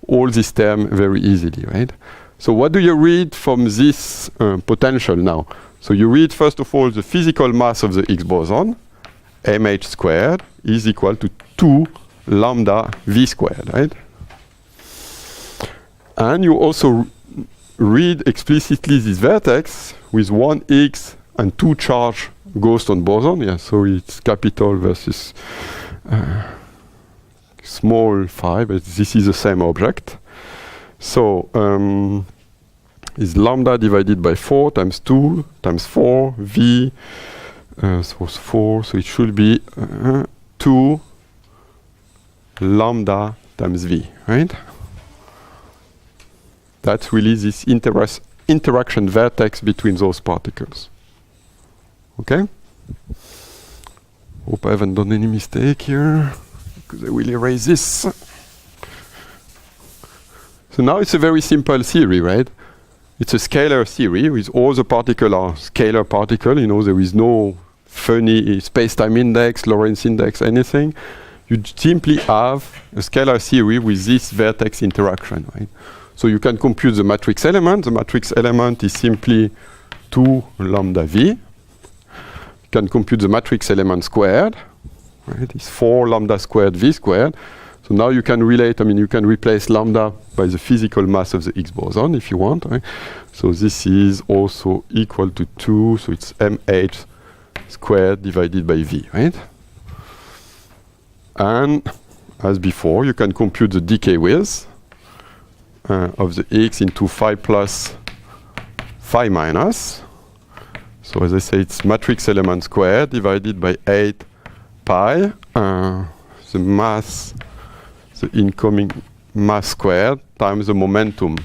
all this term very easily, right? So what do you read from this potential now? So you read, first of all, the physical mass of the Higgs boson, mh squared, is equal to 2 lambda v squared, right? And you also read explicitly this vertex with 1 X and 2 charge Goldstone boson. Yeah, so it's capital versus small phi, but this is the same object. So is lambda divided by 4 times 2 times 4 v. So it's 4, so it should be 2 lambda times v, right? That's really this interaction vertex between those particles. Okay? Hope I haven't done any mistake here, because I will erase this. So now it's a very simple theory, right? It's a scalar theory with all the particles are scalar particle. You know, there is no funny space-time index, Lorentz index, anything. You simply have a scalar theory with this vertex interaction, right? So you can compute the matrix element. The matrix element is simply 2 lambda v. You can compute the matrix element squared, right? It's 4 lambda squared v squared. So now you can relate, I mean, you can replace lambda by the physical mass of the Higgs boson if you want, right? So this is also equal to 2, so it's mh squared divided by v, right? And as before, you can compute the decay width of the Higgs into phi plus phi minus. So as I say, it's matrix element squared divided by 8 pi, the mass, the incoming mass squared times the momentum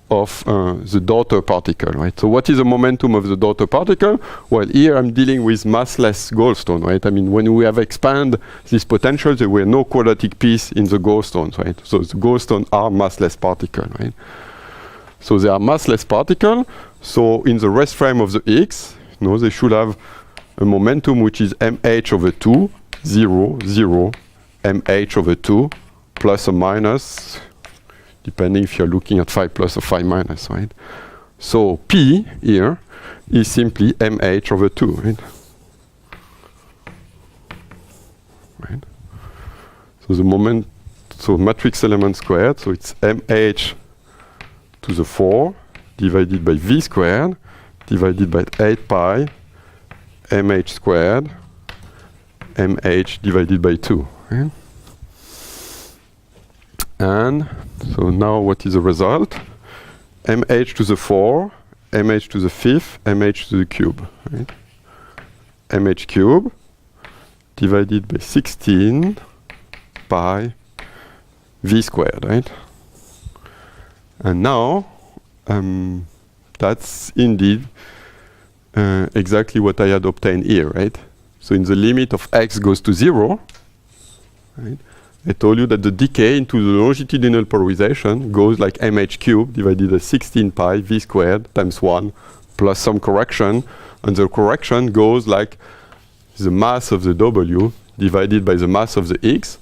of the daughter particle, right? So what is the momentum of the daughter particle? Well, here I'm dealing with massless Goldstone, right? I mean, when we have expanded this potential, there were no quadratic piece in the Goldstones, right? So the Goldstone are massless particle, right? So they are massless particle. So in the rest frame of the Higgs, you know, they should have a momentum which is mh over 2, 0, 0, mh over 2, plus or minus, depending if you're looking at phi plus or phi minus, right? So P here is simply mh over 2, right? Right? So the moment, so matrix element squared, so it's mh to the 4 divided by v squared divided by 8 pi mh squared mh divided by 2, right? And so now what is the result? mh to the 4, mh to the 5th, mh to the cube, right? mh cube divided by 16 pi v squared, right? And now that's indeed exactly what I had obtained here, right? So in the limit of x goes to 0, right? I told you that the decay into the longitudinal polarization goes like mh cubed divided by 16 pi v squared times 1 plus some correction, and the correction goes like the mass of the W divided by the mass of the X,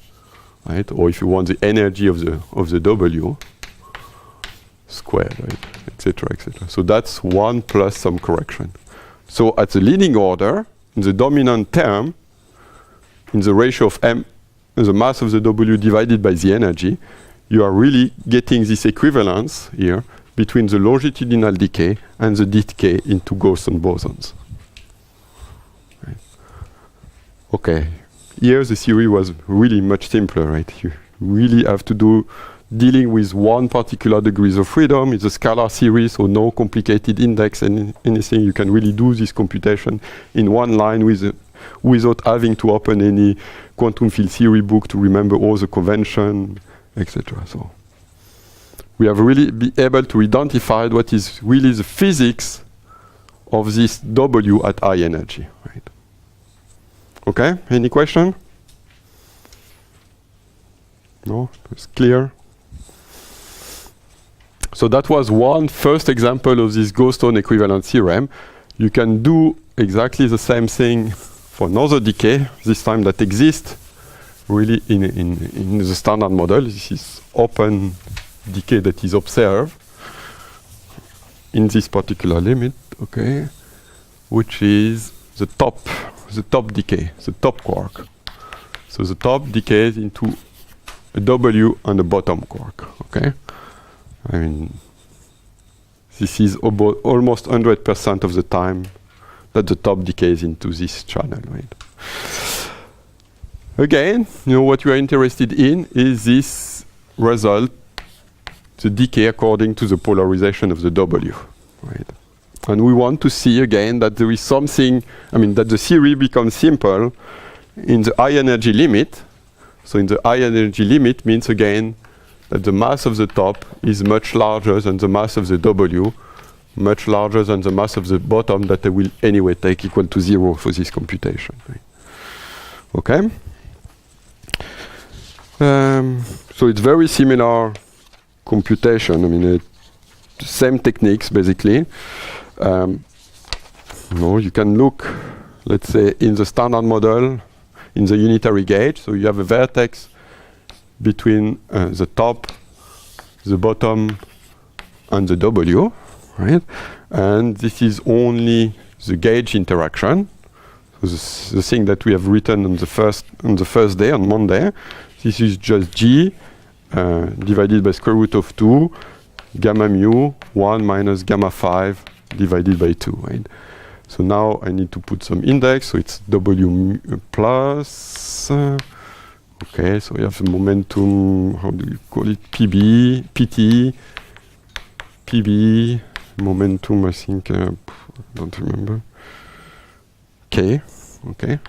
right? Or if you want the energy of the W squared, right? Etc. etc. So that's 1 plus some correction. So at the leading order, in the dominant term, in the ratio of m, the mass of the W divided by the energy, you are really getting this equivalence here between the longitudinal decay and the decay into Goldstone bosons. Right. Okay, here the theory was really much simpler, right? You really have to do dealing with one particular degrees of freedom. It's a scalar theory, so no complicated index and anything. You can really do this computation in one line without having to open any quantum field theory book to remember all the convention, etc. So we have really be able to identify what is really the physics of this W at high energy, right? Okay, any question? No, it's clear. So that was one first example of this Goldstone equivalence theorem. You can do exactly the same thing for another decay, this time that exists really in the standard model. This is open decay that is observed in this particular limit, okay, which is the top decay, the top quark. So the top decays into a W and a bottom quark, okay? I mean, this is almost 100% of the time that the top decays into this channel, right? Again, what we are interested in is this result, the decay according to the polarization of the W, right? And we want to see again that there is something, that the theory becomes simple in the high energy limit. So in the high energy limit means again that the mass of the top is much larger than the mass of the W, much larger than the mass of the bottom that I will anyway take equal to 0 for this computation. Right? Okay? So it's very similar computation. Same techniques basically. You can look, let's say, in the standard model, in the unitary gauge. So you have a vertex between the top, the bottom, and the W, right? And this is only the gauge interaction. So the thing that we have written on the first day, on Monday. This is just G divided by square root of 2, gamma mu 1 minus gamma 5 divided by 2, right? So now I need to put some index, so it's W plus, okay, so we have the momentum, how do you call it, PT, PB, momentum, I think, I don't remember, K, okay.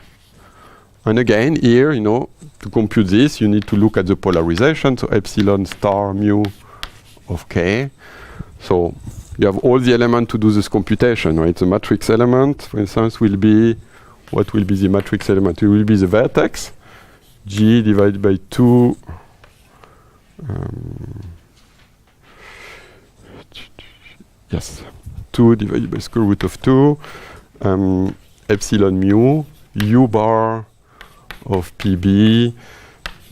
And again, here, to compute this, you need to look at the polarization, so epsilon star mu of K. So you have all the elements to do this computation, right? The matrix element, for instance, will be, what will be the matrix element? It will be the vertex, G divided by 2, yes, 2 divided by square root of 2, epsilon mu, U bar of PB,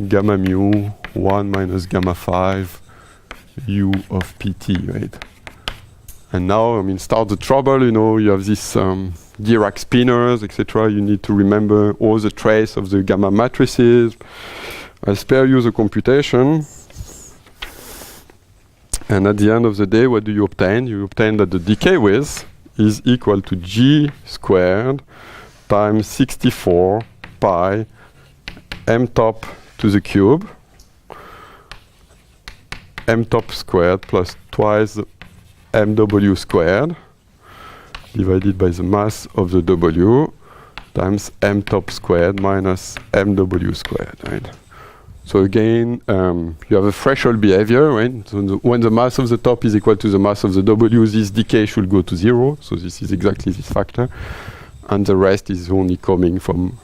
gamma mu, 1 minus gamma 5, U of PT, right? And now, start the trouble, you have this Dirac spinors, etc. You need to remember all the trace of the gamma matrices. I'll spare you the computation. And at the end of the day, what do you obtain? You obtain that the decay width is equal to G squared times 64 pi m top to the cube, m top squared plus twice mw squared divided by the mass of the W times m top squared minus mw squared, right? So again, you have a threshold behavior, right? So when the mass of the top is equal to the mass of the W, this decay should go to 0. So this is exactly this factor. And the rest is only coming from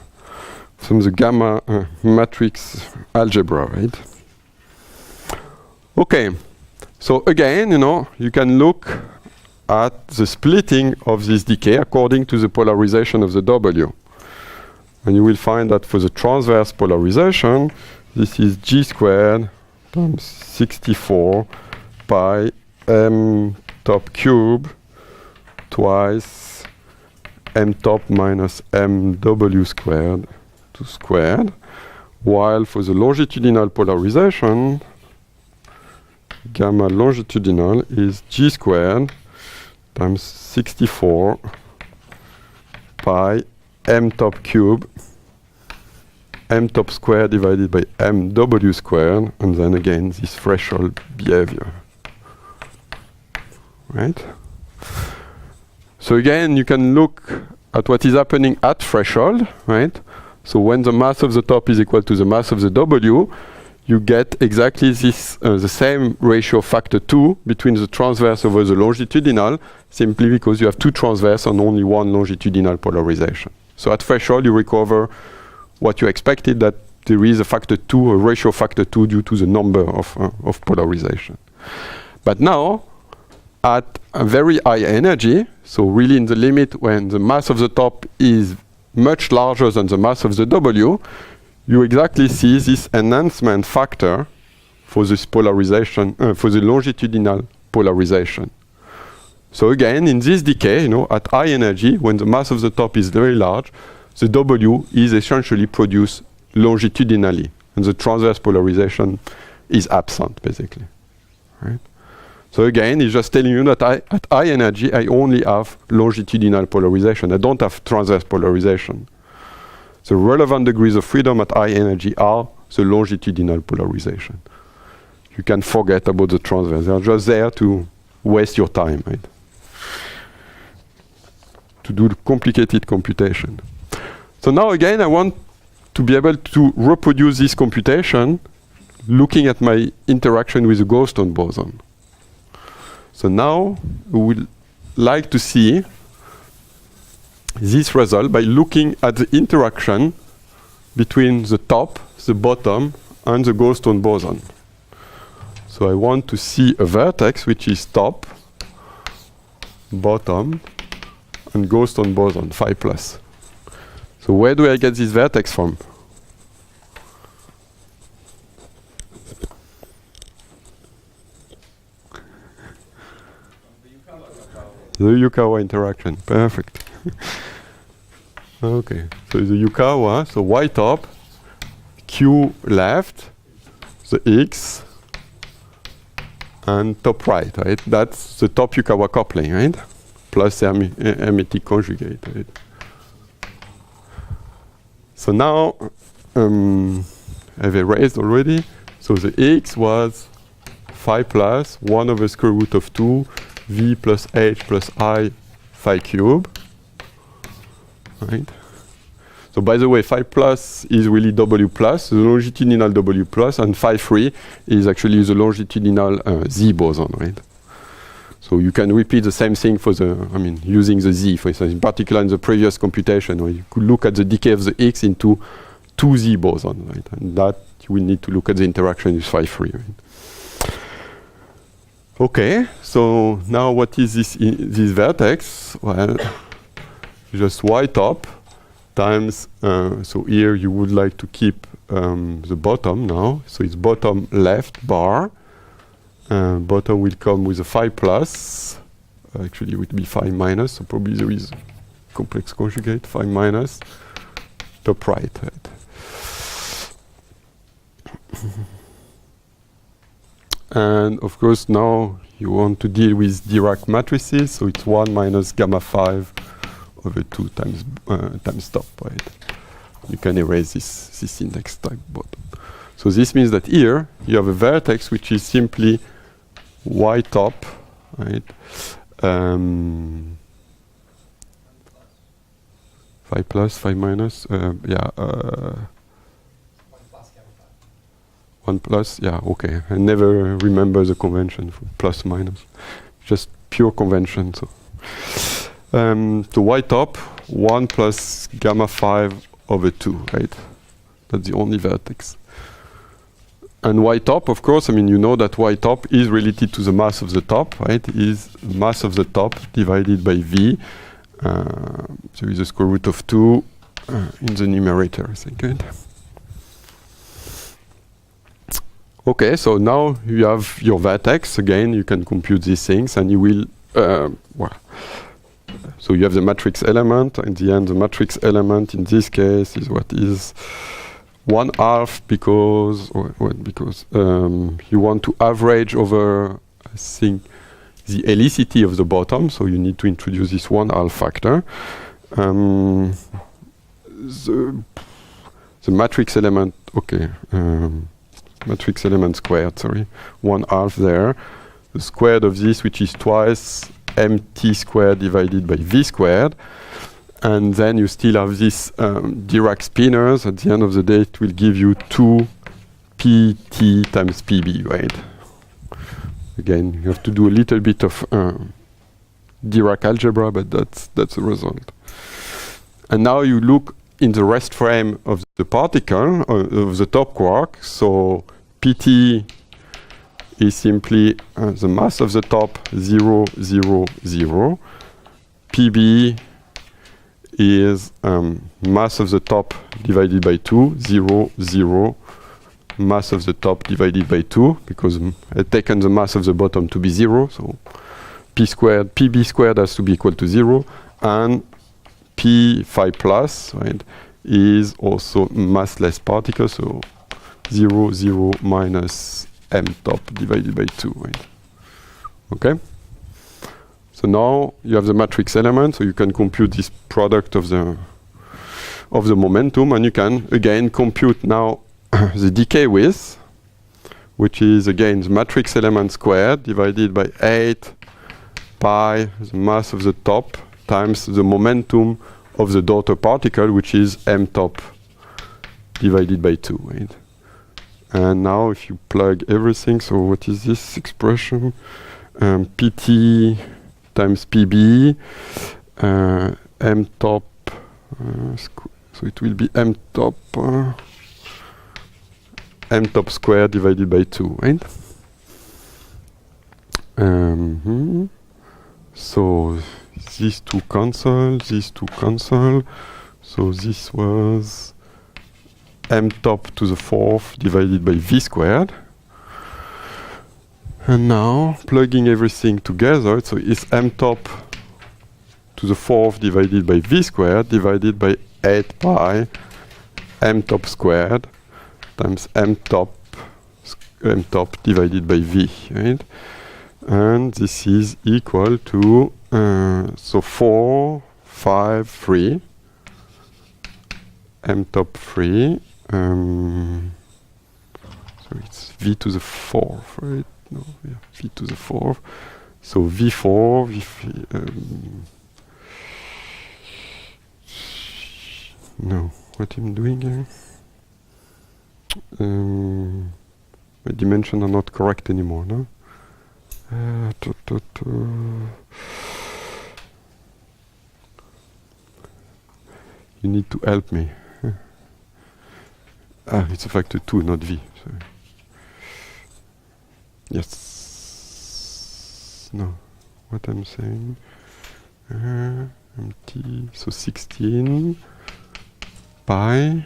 the gamma matrix algebra, right? Okay. So again, you can look at the splitting of this decay according to the polarization of the W. And you will find that for the transverse polarization, this is G squared times 64 pi m top cube twice m top minus mw squared to squared, while for the longitudinal polarization, gamma longitudinal is G squared times 64 pi m top cube m top squared divided by mw squared, and then again this threshold behavior, right? So again, you can look at what is happening at threshold, right? So when the mass of the top is equal to the mass of the W, you get exactly this, the same ratio factor 2 between the transverse over the longitudinal, simply because you have two transverse and only one longitudinal polarization. So at threshold, you recover what you expected, that there is a factor 2, a ratio factor 2 due to the number of polarization. But now, at a very high energy, so really in the limit when the mass of the top is much larger than the mass of the W, you exactly see this enhancement factor for this polarization, for the longitudinal polarization. So again, in this decay, at high energy, when the mass of the top is very large, the W is essentially produced longitudinally, and the transverse polarization is absent, basically. Right? So again, it's just telling you that at high energy, I only have longitudinal polarization. I don't have transverse polarization. The relevant degrees of freedom at high energy are the longitudinal polarization. You can forget about the transverse. They're just there to waste your time, right? To do the complicated computation. So now again, I want to be able to reproduce this computation looking at my interaction with the Goldstone boson. So now we would like to see this result by looking at the interaction between the top, the bottom, and the Goldstone boson. So I want to see a vertex which is top, bottom, and Goldstone boson, phi plus. So where do I get this vertex from? The Yukawa interaction, perfect. Okay, so the Yukawa, so y top, q left, the x, and top right, right? That's the top Yukawa coupling, right? Plus the hermetic conjugate, right? So now, I've erased already. So the x was phi plus 1 over square root of 2 v plus h plus I phi cube, right? So by the way, phi plus is really w plus, the longitudinal w plus, and phi 3 is actually the longitudinal z boson, right? So you can repeat the same thing for the, using the z, for instance, in particular in the previous computation, where you could look at the decay of the x into 2z boson, right? And that you will need to look at the interaction with phi 3, right? Okay, so now what is this vertex? Well, just y top times, so here you would like to keep the bottom now, so it's bottom left bar, bottom will come with a phi plus, actually it would be phi minus, so probably there is complex conjugate, phi minus, top right. And of course now you want to deal with Dirac matrices, so it's 1 minus gamma 5 over 2 times top, right? You can erase this index type bottom. So this means that here you have a vertex which is simply y top, right? Phi plus, phi minus, 1 plus, yeah, okay. I never remember the convention for plus minus. Just pure convention. So, so y top, 1 plus gamma 5 over 2, right? That's the only vertex. And y top, of course, you know that y top is related to the mass of the top, right? Is mass of the top divided by v. There is a square root of 2 in the numerator, I think, right? Okay, so now you have your vertex. Again, you can compute these things, and you will, so you have the matrix element. In the end, the matrix element in this case is what is 1/2 because you want to average over, I think, the helicity of the bottom. So you need to introduce this 1/2 factor. The matrix element, okay. Matrix element squared, sorry, 1/2 there. The squared of this, which is twice mt squared divided by v squared. And then you still have this Dirac spinors. At the end of the day, it will give you 2 pt times pb, right? Again, you have to do a little bit of Dirac algebra, but that's the result. And now you look in the rest frame of the particle, of the top quark. So pt is simply the mass of the top, 0, 0, 0. pb is mass of the top divided by 2, 0, 0. Mass of the top divided by 2, because I've taken the mass of the bottom to be 0. So pb squared has to be equal to 0. And p phi plus, right, is also massless particle, so 0, 0 minus m top divided by 2, right? Okay. So now you have the matrix element, so you can compute this product of the momentum, and you can again compute now the decay width, which is again the matrix element squared divided by 8 pi the mass of the top times the momentum of the daughter particle, which is m top divided by 2. Right? And now if you plug everything, so what is this expression? Pt times Pb, m top, so it will be m top squared divided by 2, right? So these two cancel, so this was m top to the 4th divided by v squared. And now, plugging everything together, so it's m top to the 4th divided by v squared divided by 8 pi m top squared times m top divided by v, right? And this is equal to, so 4, 5, 3, m top 3, so it's v to the 4th, right? No, yeah, v to the 4th. So v4, no, what I'm doing here? My dimensions are not correct anymore, no? You need to help me. It's a factor 2, not v. Sorry. Yes. No. What I'm saying. Mt. So 16 pi.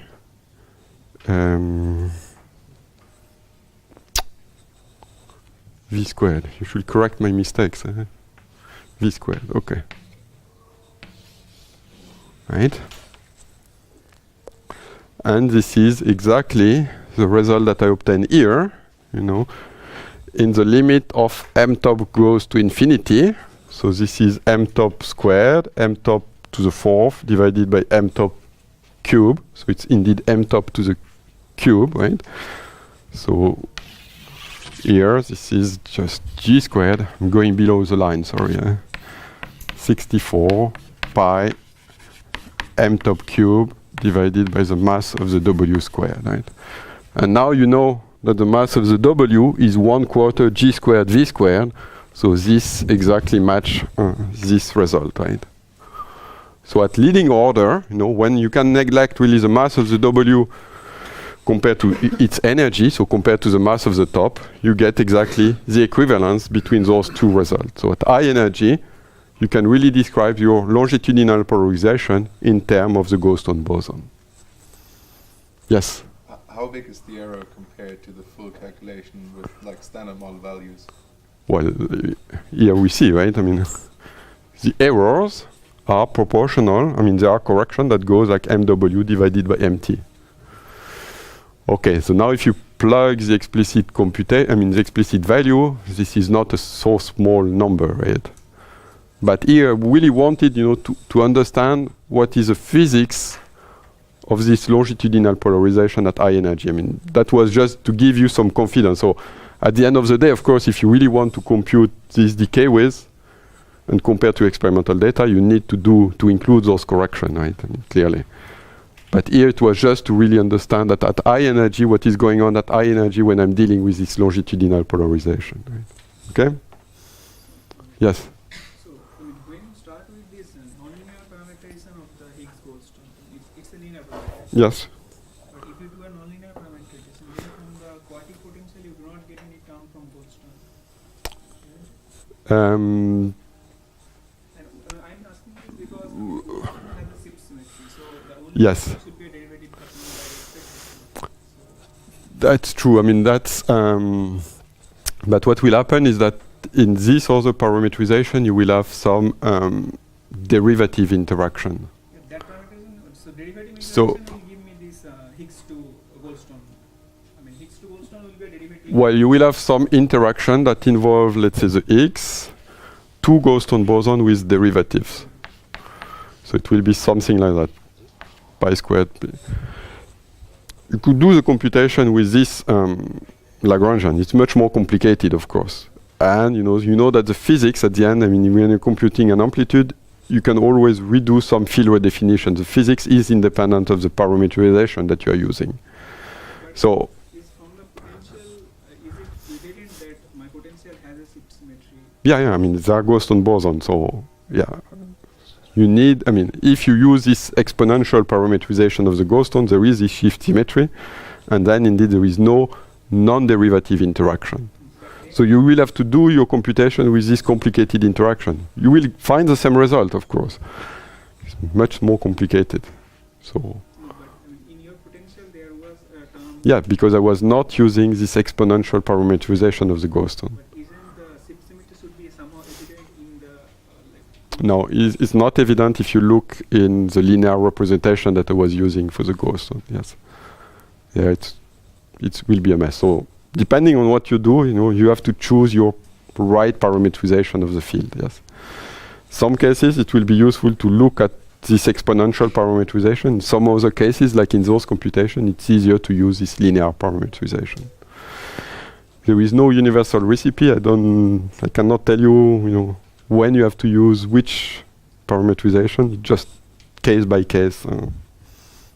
V squared. You should correct my mistakes. V squared. Okay. Right. And this is exactly the result that I obtained here. You know, in the limit of m top goes to infinity. So this is m top squared, m top to the 4th divided by m top cube. So it's indeed m top to the cube, right? So here, this is just g squared. I'm going below the line, sorry. 64 pi m top cube divided by the mass of the w squared, right? And now you know that the mass of the w is 1/4 g squared v squared. So this exactly match this result, right? So at leading order, you know, when you can neglect really the mass of the w compared to its energy, so compared to the mass of the top, you get exactly the equivalence between those two results. So at high energy, you can really describe your longitudinal polarization in terms of the Goldstone boson. Yes? How big is the error compared to the full calculation with like standard model values? Well, here we see, right? I mean, the errors are proportional. I mean, there are corrections that goes like mw divided by mt. Okay, so now if you plug the explicit the explicit value, this is not a so small number, right? But here, we really wanted, you know, to understand what is the physics of this longitudinal polarization at high energy. I mean, that was just to give you some confidence. So at the end of the day, of course, if you really want to compute this decay width and compare to experimental data, you need to include those corrections, right? I mean, clearly. But here it was just to really understand that at high energy, what is going on at high energy when I'm dealing with this longitudinal polarization, right? Okay? Yes? So when you start with this nonlinear parameterization of the Higgs-Goldstone, it's a linear parameterization. Yes. But if you do a nonlinear parameterization, then from the quartic potential, you do not get any term from Goldstone. Um, And I'm asking this because Goldstone has a shift symmetry, so the only Yes. thing should be a derivative happening by respect. That's true. I mean, that's. But what will happen is that in this other parametrization, you will have some derivative interaction. Yeah, that parameterization, so derivative So- interaction will give me this Higgs to Goldstone. I mean, Higgs to Goldstone will be a derivative. Well, you will have some interaction that involve, let's say, the Higgs, two Goldstone boson with derivatives. So it will be something like that, pi squared. You could do the computation with this Lagrangian. It's much more complicated, of course. And you know that the physics at the end, I mean, when you're computing an amplitude, you can always redo some field redefinition. The physics is independent of the parameterization that you are using. So Is from the potential, is it evident that my potential has a shift symmetry? yeah, I mean, they are Goldstone boson. So yeah, you need, I mean, if you use this exponential parameterization of the Goldstone, there is this shift symmetry, and then indeed there is no non-derivative interaction. So you will have to do your computation with this complicated interaction. You will find the same result, of course. It's much more complicated. So No, but I mean, in your potential there was a term. yeah, because I was not using this exponential parameterization of the Goldstone. But isn't the shift symmetry should be somehow evident in the No, it's not evident if you look in the linear representation that I was using for the Goldstone. Yes. Yeah, it will be a mess. So depending on what you do, you have to choose your right parameterization of the field. Yes. Some cases it will be useful to look at this exponential parameterization. In some other cases, like in those computations, it's easier to use this linear parameterization. There is no universal recipe. I cannot tell you, when you have to use which parameterization. It's just case by case.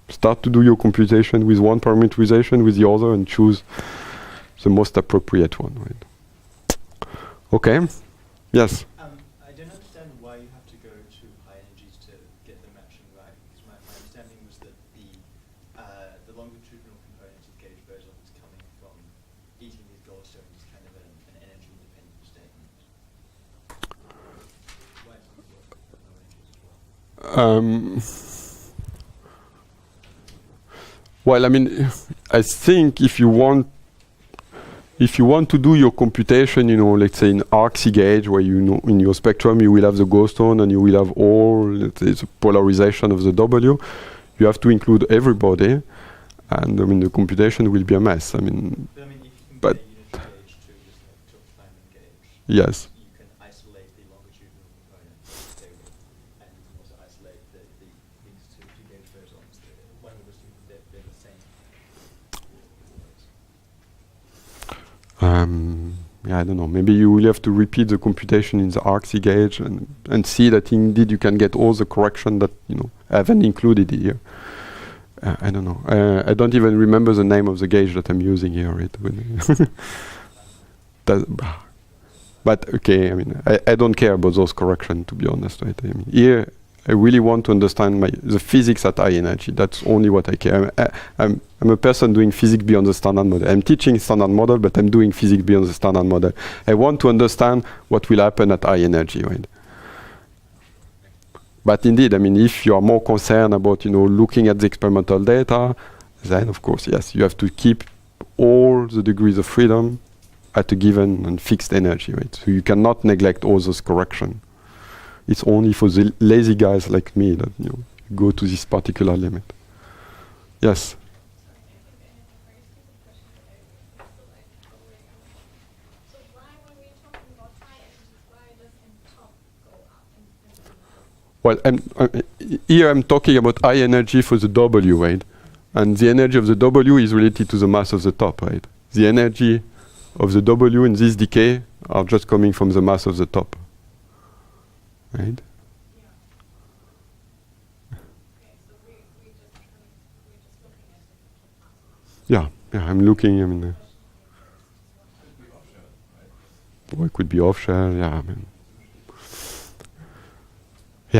Start to do your computation with one parameterization, with the other, and choose the most appropriate one. Right? Okay. Yes. I don't understand why you have to go to high energies to get the matching right. Because my understanding was that the longitudinal component of gauge boson is coming from eating these Goldstones is kind of an energy independent statement. Why does it work at low energies as well? Well, I mean, I think if you want to do your computation, let's say in RC gauge, where in your spectrum you will have the Goldstone and you will have all, let's say, the polarization of the W, you have to include everybody, and I mean the computation will be a mess. I mean, But I mean, if you But- compare unity gauge to just like Tilk-Feynman gauge, yes. you can isolate the longitudinal component stable, and you can also isolate these two gauge bosons. One would assume that they're the same. Yeah, I don't know. Maybe you will have to repeat the computation in the RC gauge and see that indeed you can get all the correction that I haven't included here. I don't know. I don't even remember the name of the gauge that I'm using here. Right? But okay, I mean, I don't care about those corrections, to be honest. Right? I mean, here I really want to understand the physics at high energy. That's only what I care. I'm a person doing physics beyond the standard model. I'm teaching standard model, but I'm doing physics beyond the standard model. I want to understand what will happen at high energy, right? But indeed, I mean, if you are more concerned about, looking at the experimental data, then of course, yes, you have to keep all the degrees of freedom at a given and fixed energy, right? So you cannot neglect all those corrections. It's only for the lazy guys like me that go to this particular limit. Yes. So why, when we're talking about high energies, why doesn't top go up? Well, here I'm talking about high energy for the W, right? And the energy of the W is related to the mass of the top, right? The energy of the W in this decay are just coming from the mass of the top, right? Yeah, I'm looking. I mean, or it could be off-shell. Yeah,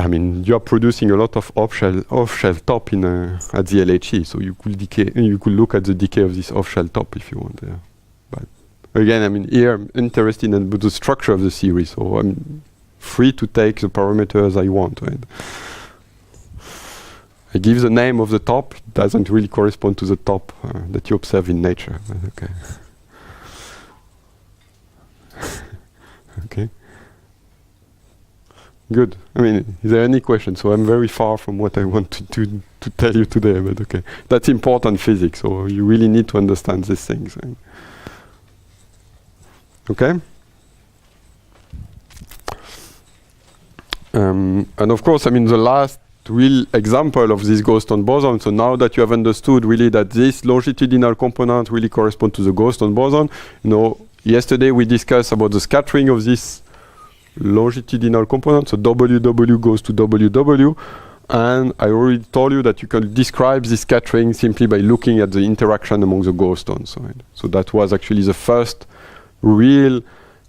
I mean, you are producing a lot of off-shell top in at the LHE, so you could decay. You could look at the decay of this off-shell top if you want. Yeah. But again, I mean, here I'm interested in the structure of the series, so I'm free to take the parameters I want. Right? I give the name of the top, it doesn't really correspond to the top that you observe in nature. Okay. Okay. Good. I mean, is there any question? So I'm very far from what I want to tell you today, but okay. That's important physics, so you really need to understand these things. Right? Okay? And of course, I mean, the last real example of this Goldstone boson, so now that you have understood really that this longitudinal component really corresponds to the Goldstone boson, you know, yesterday we discussed about the scattering of this longitudinal component, so WW goes to WW, and I already told you that you can describe this scattering simply by looking at the interaction among the Goldstones. Right? So that was actually the first real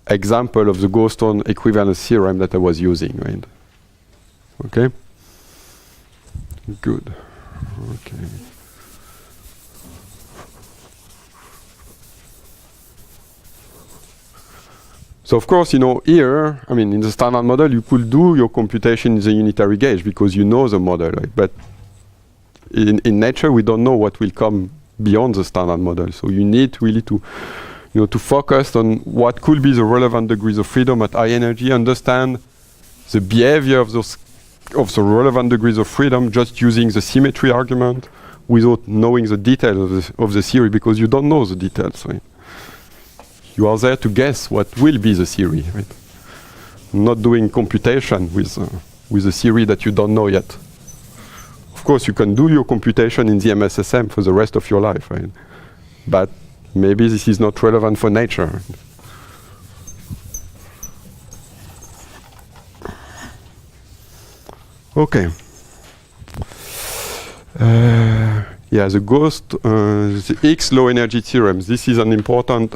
example of the Goldstone equivalence theorem that I was using. Right? Okay? Good. Okay. So of course, you know, here, I mean, in the standard model, you could do your computation in the unitary gauge because you know the model, right? But in nature, we don't know what will come beyond the standard model. So you need really to, you know, to focus on what could be the relevant degrees of freedom at high energy, understand the behavior of those the relevant degrees of freedom just using the symmetry argument without knowing the details of the theory because you don't know the details, right? You are there to guess what will be the theory, right? Not doing computation with a theory that you don't know yet. Of course, you can do your computation in the MSSM for the rest of your life, right? But maybe this is not relevant for nature. Okay. Yeah, the Higgs low energy theorem. This is an important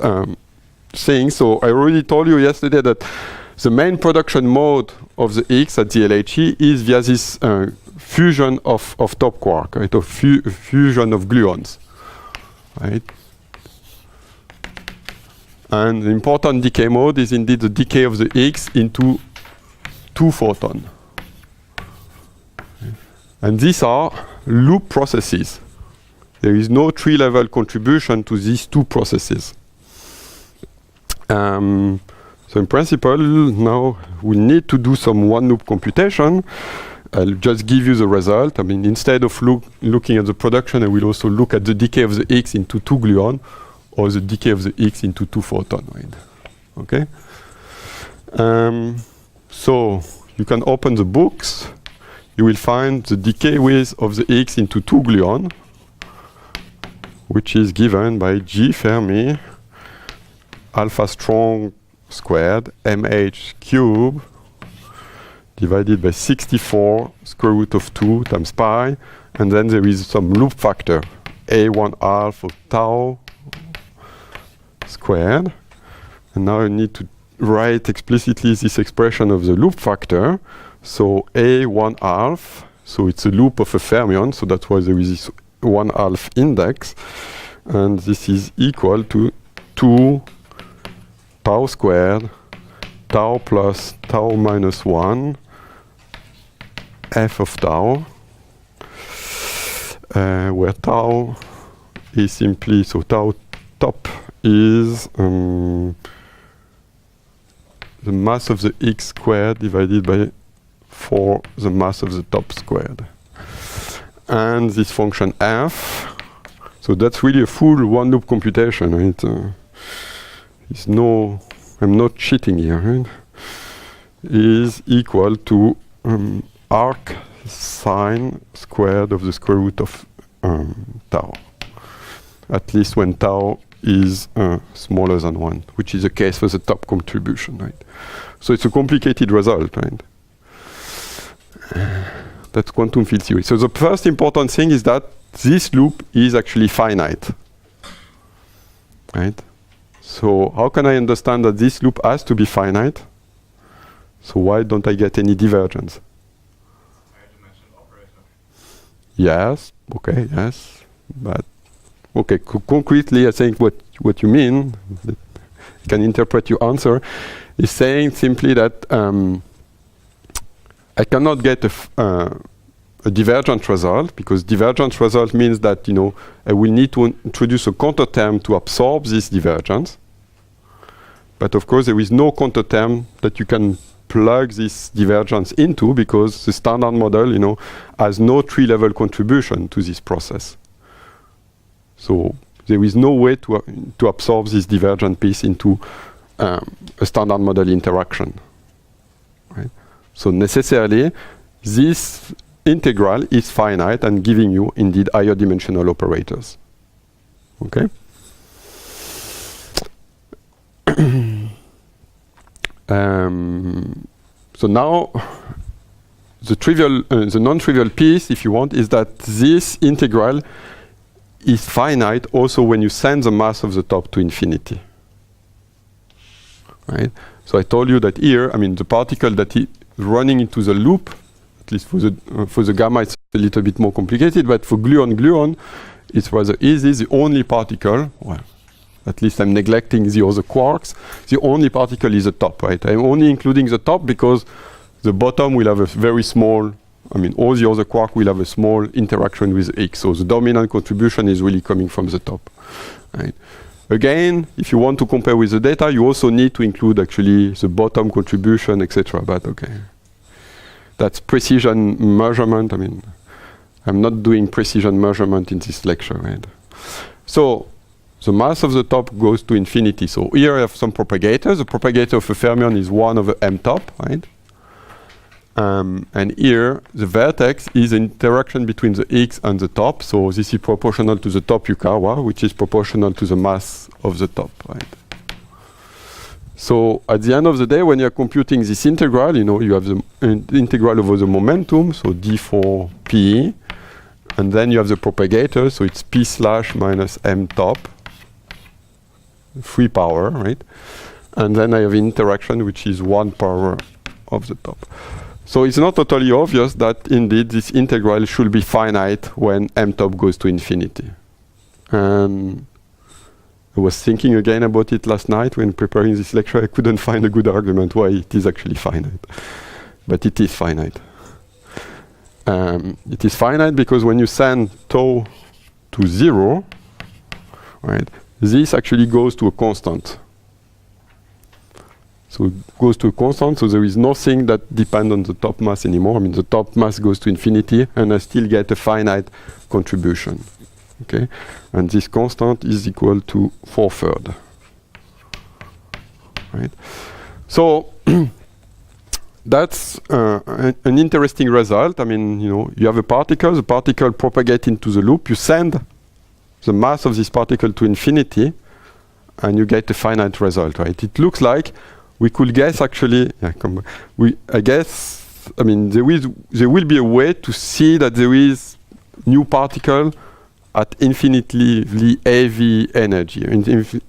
thing. So I already told you yesterday that the main production mode of the Higgs at the LHE is via this fusion of top quark, right? Or fusion of gluons, right? And the important decay mode is indeed the decay of the Higgs into 2 photons. And these are loop processes. There is no tree-level contribution to these 2 processes. So in principle, now we need to do some one-loop computation. I'll just give you the result. I mean, instead of looking at the production, I will also look at the decay of the Higgs into 2 gluons, or the decay of the Higgs into 2 photons. Right? Okay. So you can open the books. You will find the decay width of the Higgs into 2 gluons, which is given by G Fermi alpha strong squared mh cube divided by 64 square root of 2 times pi, and then there is some loop factor A1/2 of tau squared. And now I need to write explicitly this expression of the loop factor. So A1/2, so it's a loop of a fermion, so that's why there is this 1/2 index, and this is equal to 2 tau squared, tau plus tau minus 1, f of tau, where tau is simply, so tau top is the mass of the Higgs squared divided by 4 the mass of the top squared. And this function f, so that's really a full one-loop computation. Right? It's no, I'm not cheating here. Right? Is equal to arc sine squared of the square root of tau. At least when tau is smaller than 1, which is the case for the top contribution. Right? So it's a complicated result. Right? That's quantum field theory. So the first important thing is that this loop is actually finite. Right? So how can I understand that this loop has to be finite? So why don't I get any divergence? Yes, okay, yes. But okay, concretely I think what you mean, I can interpret your answer, is saying simply that I cannot get a divergent result, because divergent result means that, you know, I will need to introduce a counter term to absorb this divergence. But of course, there is no counter term that you can plug this divergence into, because the standard model, you know, has no tree-level contribution to this process. So there is no way to absorb this divergent piece into a standard model interaction. Right? So necessarily, this integral is finite and giving you indeed higher dimensional operators. Okay. So now the non-trivial piece, if you want, is that this integral is finite also when you send the mass of the top to infinity. Right? So I told you that here, I mean, the particle that is running into the loop, at least for the gamma, it's a little bit more complicated, but for gluon, it's rather easy. The only particle, well, at least I'm neglecting the other quarks, the only particle is the top, right? I'm only including the top because the bottom will have a very small, I mean, all the other quarks will have a small interaction with X. So the dominant contribution is really coming from the top, right? Again, if you want to compare with the data, you also need to include actually the bottom contribution, etc. But okay, that's precision measurement. I mean, I'm not doing precision measurement in this lecture, right? So the mass of the top goes to infinity. So here I have some propagators. The propagator of a fermion is 1 over m top, right? And here the vertex is an interaction between the X and the top. So this is proportional to the top Yukawa, which is proportional to the mass of the top, right? So at the end of the day, when you're computing this integral, you know, you have the integral over the momentum, so d4 p, and then you have the propagator, so it's p slash minus m top, free power, right? And then I have interaction, which is 1 power of the top. So it's not totally obvious that indeed this integral should be finite when m top goes to infinity. And I was thinking again about it last night when preparing this lecture. I couldn't find a good argument why it is actually finite. But it is finite. It is finite because when you send tau to 0, right, this actually goes to a constant. So it goes to a constant, so there is nothing that depends on the top mass anymore. I mean, the top mass goes to infinity, and I still get a finite contribution. Okay, and this constant is equal to 4/3. Right. So that's an interesting result. I mean, you know, you have a particle. The particle propagates into the loop. You send the mass of this particle to infinity, and you get a finite result. Right. It looks like we could guess actually. Yeah, I guess. I mean, there will be a way to see that there is new particle at infinitely heavy energy,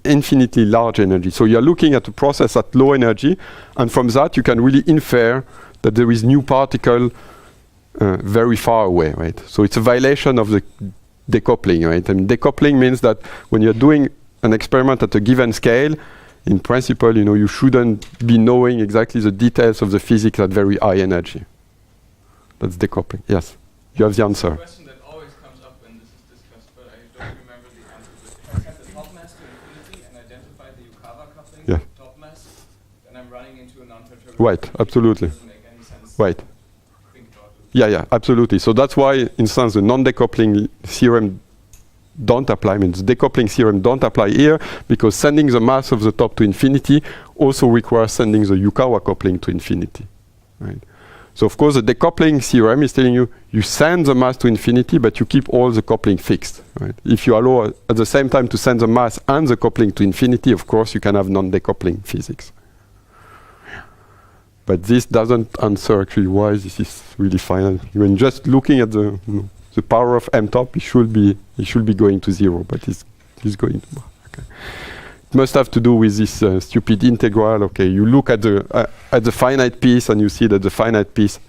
infinitely large energy. So you're looking at a process at low energy, and from that you can really infer that there is new particle very far away, right? So it's a violation of the decoupling, right? I mean, decoupling means that when you're doing an experiment at a given scale, in principle, you know, you shouldn't be knowing exactly the details of the physics at very high energy. That's decoupling. Yes, you have the answer. A question that always comes up when this is discussed, but I don't remember the answer. But if I set the top mass to infinity and identify the Yukawa coupling Yeah. with the top mass, then I'm running into a non-perturbable. Right, absolutely. It doesn't make any sense. Right. to think about it. Yeah, absolutely. So that's why, in sense, the non-decoupling theorem don't apply. I mean, the decoupling theorem don't apply here because sending the mass of the top to infinity also requires sending the Yukawa coupling to infinity, right? So of course, the decoupling theorem is telling you you send the mass to infinity, but you keep all the coupling fixed, right? If you allow at the same time to send the mass and the coupling to infinity, of course, you can have non-decoupling physics. But this doesn't answer actually why this is really final. When just looking at the power of m top, it should be going to 0, but it's going to. Okay. It must have to do with this stupid integral. Okay, you look at the finite piece and you see that the finite piece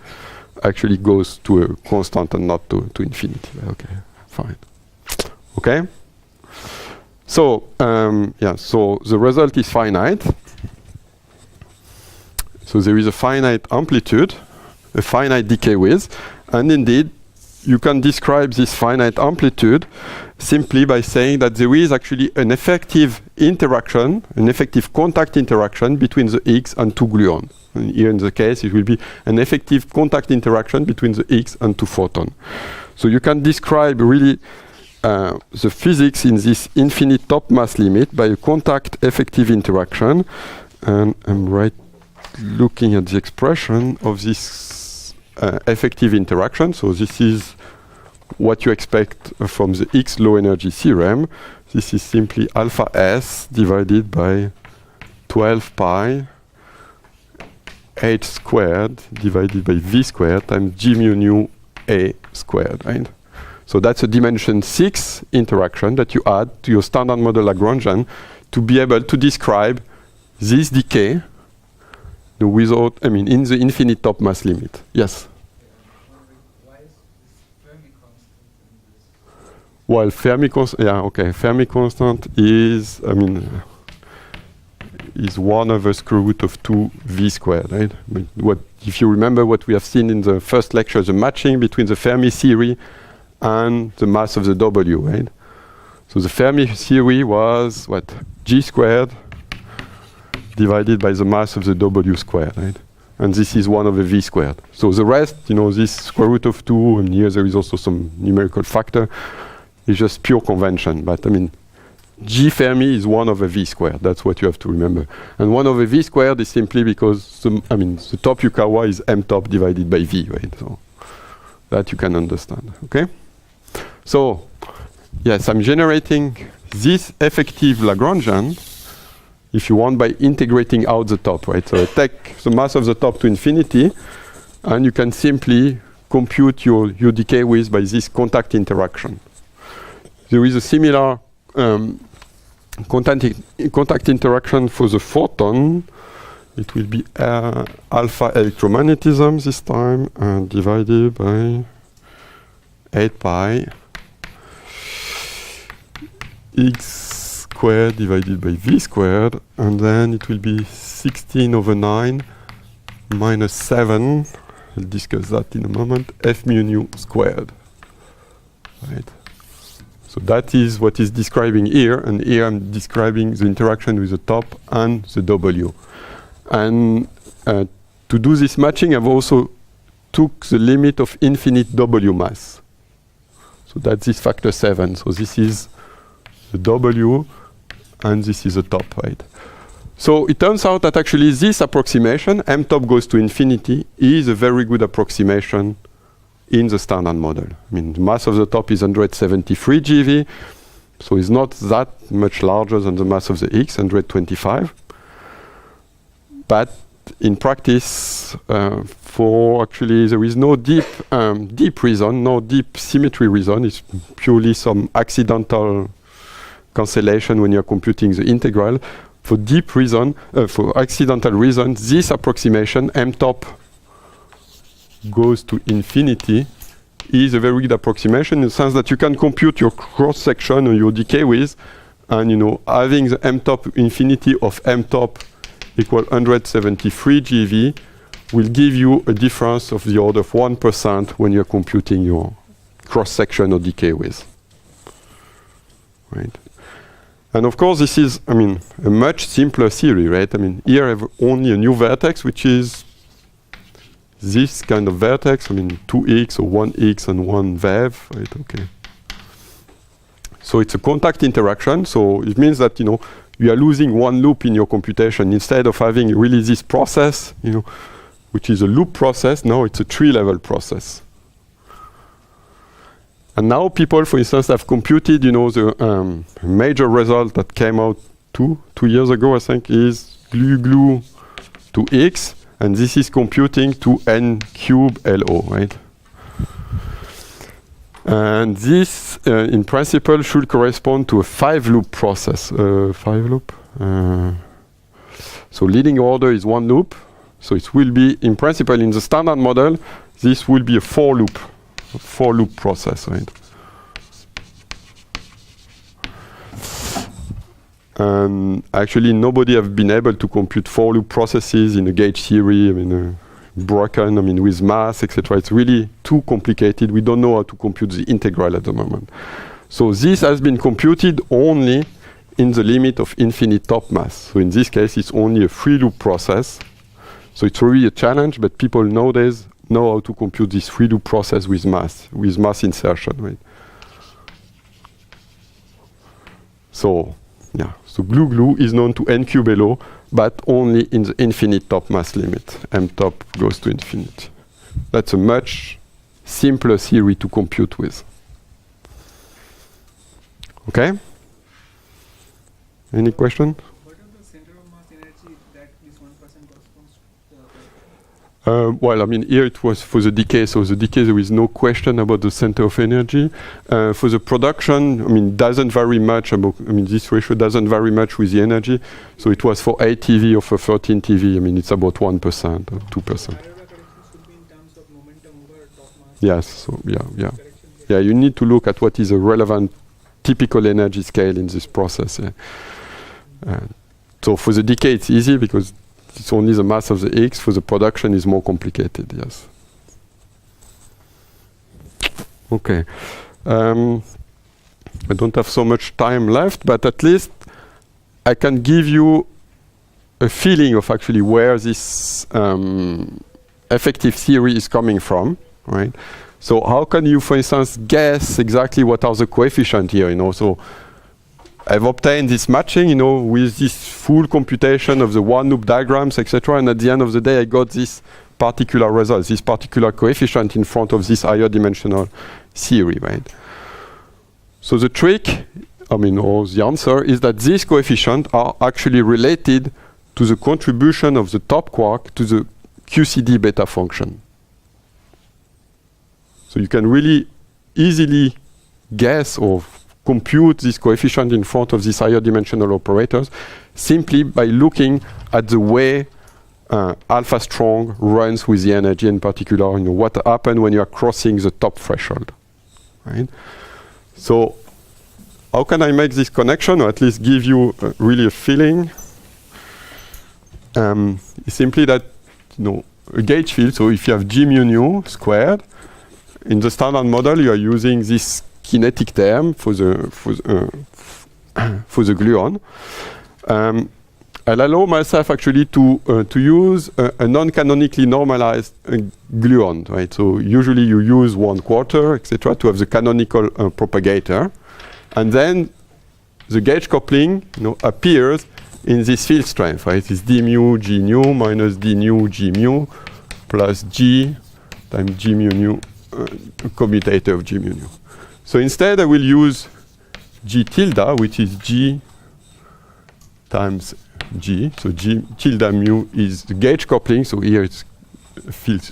actually goes to a constant and not to infinity. Okay, fine. Okay. So so the result is finite. So there is a finite amplitude, a finite decay width, and indeed you can describe this finite amplitude simply by saying that there is actually an effective interaction, an effective contact interaction between the X and two gluons. And here in the case, it will be an effective contact interaction between the X and two photons. So you can describe really the physics in this infinite top mass limit by a contact effective interaction. and I'm looking at the expression of this effective interaction. So this is what you expect from the Higgs low energy theorem. This is simply alpha S divided by 12 pi h squared divided by v squared times g mu nu a squared, right? So that's a dimension 6 interaction that you add to your standard model Lagrangian to be able to describe this decay without, in the infinite top mass limit. Yes? Why is this Fermi constant in this? Well, Fermi constant, yeah, okay. Fermi constant is, is 1 over square root of 2 v squared, right? If you remember what we have seen in the first lecture, the matching between the Fermi theory and the mass of the W, right? So the Fermi theory was what? G squared divided by the mass of the W squared, right? And this is 1 over v squared. So the rest, this square root of 2, and here there is also some numerical factor, is just pure convention. But G Fermi is 1 over v squared. That's what you have to remember. And 1 over v squared is simply because the top Yukawa is m top divided by v, right? So that you can understand. Okay? So yes, I'm generating this effective Lagrangian, if you want, by integrating out the top, right? So I take the mass of the top to infinity, and you can simply compute your decay width by this contact interaction. There is a similar contact interaction for the photon. It will be alpha electromagnetism this time, divided by 8 pi x squared divided by v squared, and then it will be 16 over 9 minus 7, I'll discuss that in a moment, f mu nu squared. Right. So that is what is describing here, and here I'm describing the interaction with the top and the W. And to do this matching, I've also took the limit of infinite W mass. So that's this factor 7. So this is the W, and this is the top, right? So it turns out that actually this approximation, m top goes to infinity, is a very good approximation in the standard model. The mass of the top is 173 GeV, so it's not that much larger than the mass of the Higgs, 125. But in practice, there is no deep reason, no deep symmetry reason. It's purely some accidental cancellation when you're computing the integral. For deep reason, for accidental reason, this approximation, m top goes to infinity, is a very good approximation in the sense that you can compute your cross-section or your decay width, and having the m top infinity of m top equal 173 GeV will give you a difference of the order of 1% when you're computing your cross-section or decay width. Right? And of course, this is, a much simpler theory, right? Here I have only a new vertex, which is this kind of vertex, 2x or 1x and 1 VEV, right? Okay. So it's a contact interaction, so it means that, you are losing one loop in your computation. Instead of having really this process, which is a loop process, now it's a tree-level process. And now people, for instance, have computed, the major result that came out two years ago, I think, is GLU to X, and this is computing to n cube LO, right? And this, in principle, should correspond to a 5-loop process. 5-loop. So leading order is 1 loop. So it will be, in principle, in the standard model, this will be a 4-loop process, right? And actually, nobody have been able to compute 4-loop processes in a gauge theory. Broken, with mass, etc. It's really too complicated. We don't know how to compute the integral at the moment. So this has been computed only in the limit of infinite top mass. So in this case, it's only a 3-loop process. So it's really a challenge, but people nowadays know how to compute this 3-loop process with mass insertion, right? So, yeah. So GLU is known to n cube LO, but only in the infinite top mass limit. M top goes to infinity. That's a much simpler theory to compute with. Okay? Any question? What is the center of mass energy that this 1% corresponds to? Well, I mean, here it was for the decay, so the decay there is no question about the center of energy. For the production, I mean, doesn't vary much about, I mean, this ratio doesn't vary much with the energy. So it was for 8 TeV or for 13 TeV, I mean, it's about 1% or 2%. Aurora correction should be in terms of momentum over top mass. Yes, so yeah. Correction. Yeah, you need to look at what is a relevant typical energy scale in this process. Yeah. So for the decay, it's easy because it's only the mass of the X. For the production, is more complicated. Yes. Okay. I don't have so much time left, but at least I can give you a feeling of actually where this effective theory is coming from, right? So how can you, for instance, guess exactly what are the coefficients here? You know, so I've obtained this matching, you know, with this full computation of the one-loop diagrams, etc. And at the end of the day, I got this particular result, this particular coefficient in front of this higher dimensional theory, right? So the trick, I mean, or the answer is that these coefficients are actually related to the contribution of the top quark to the QCD beta function. So you can really easily guess or compute this coefficient in front of these higher dimensional operators simply by looking at the way alpha strong runs with the energy, in particular, you know, what happens when you are crossing the top threshold, right? So how can I make this connection, or at least give you really a feeling? It's simply that, you know, a gauge field, so if you have G mu nu squared, in the standard model you are using this kinetic term for the gluon. I'll allow myself actually to use a non-canonically normalized gluon, right? So usually you use 1/4, etc., to have the canonical propagator, and then the gauge coupling, you know, appears in this field strength, right? It's d mu g nu minus d nu g mu plus g times g mu nu commutator of g mu nu. So instead I will use g tilde, which is g times g. So g tilde mu is the gauge coupling. So here it's field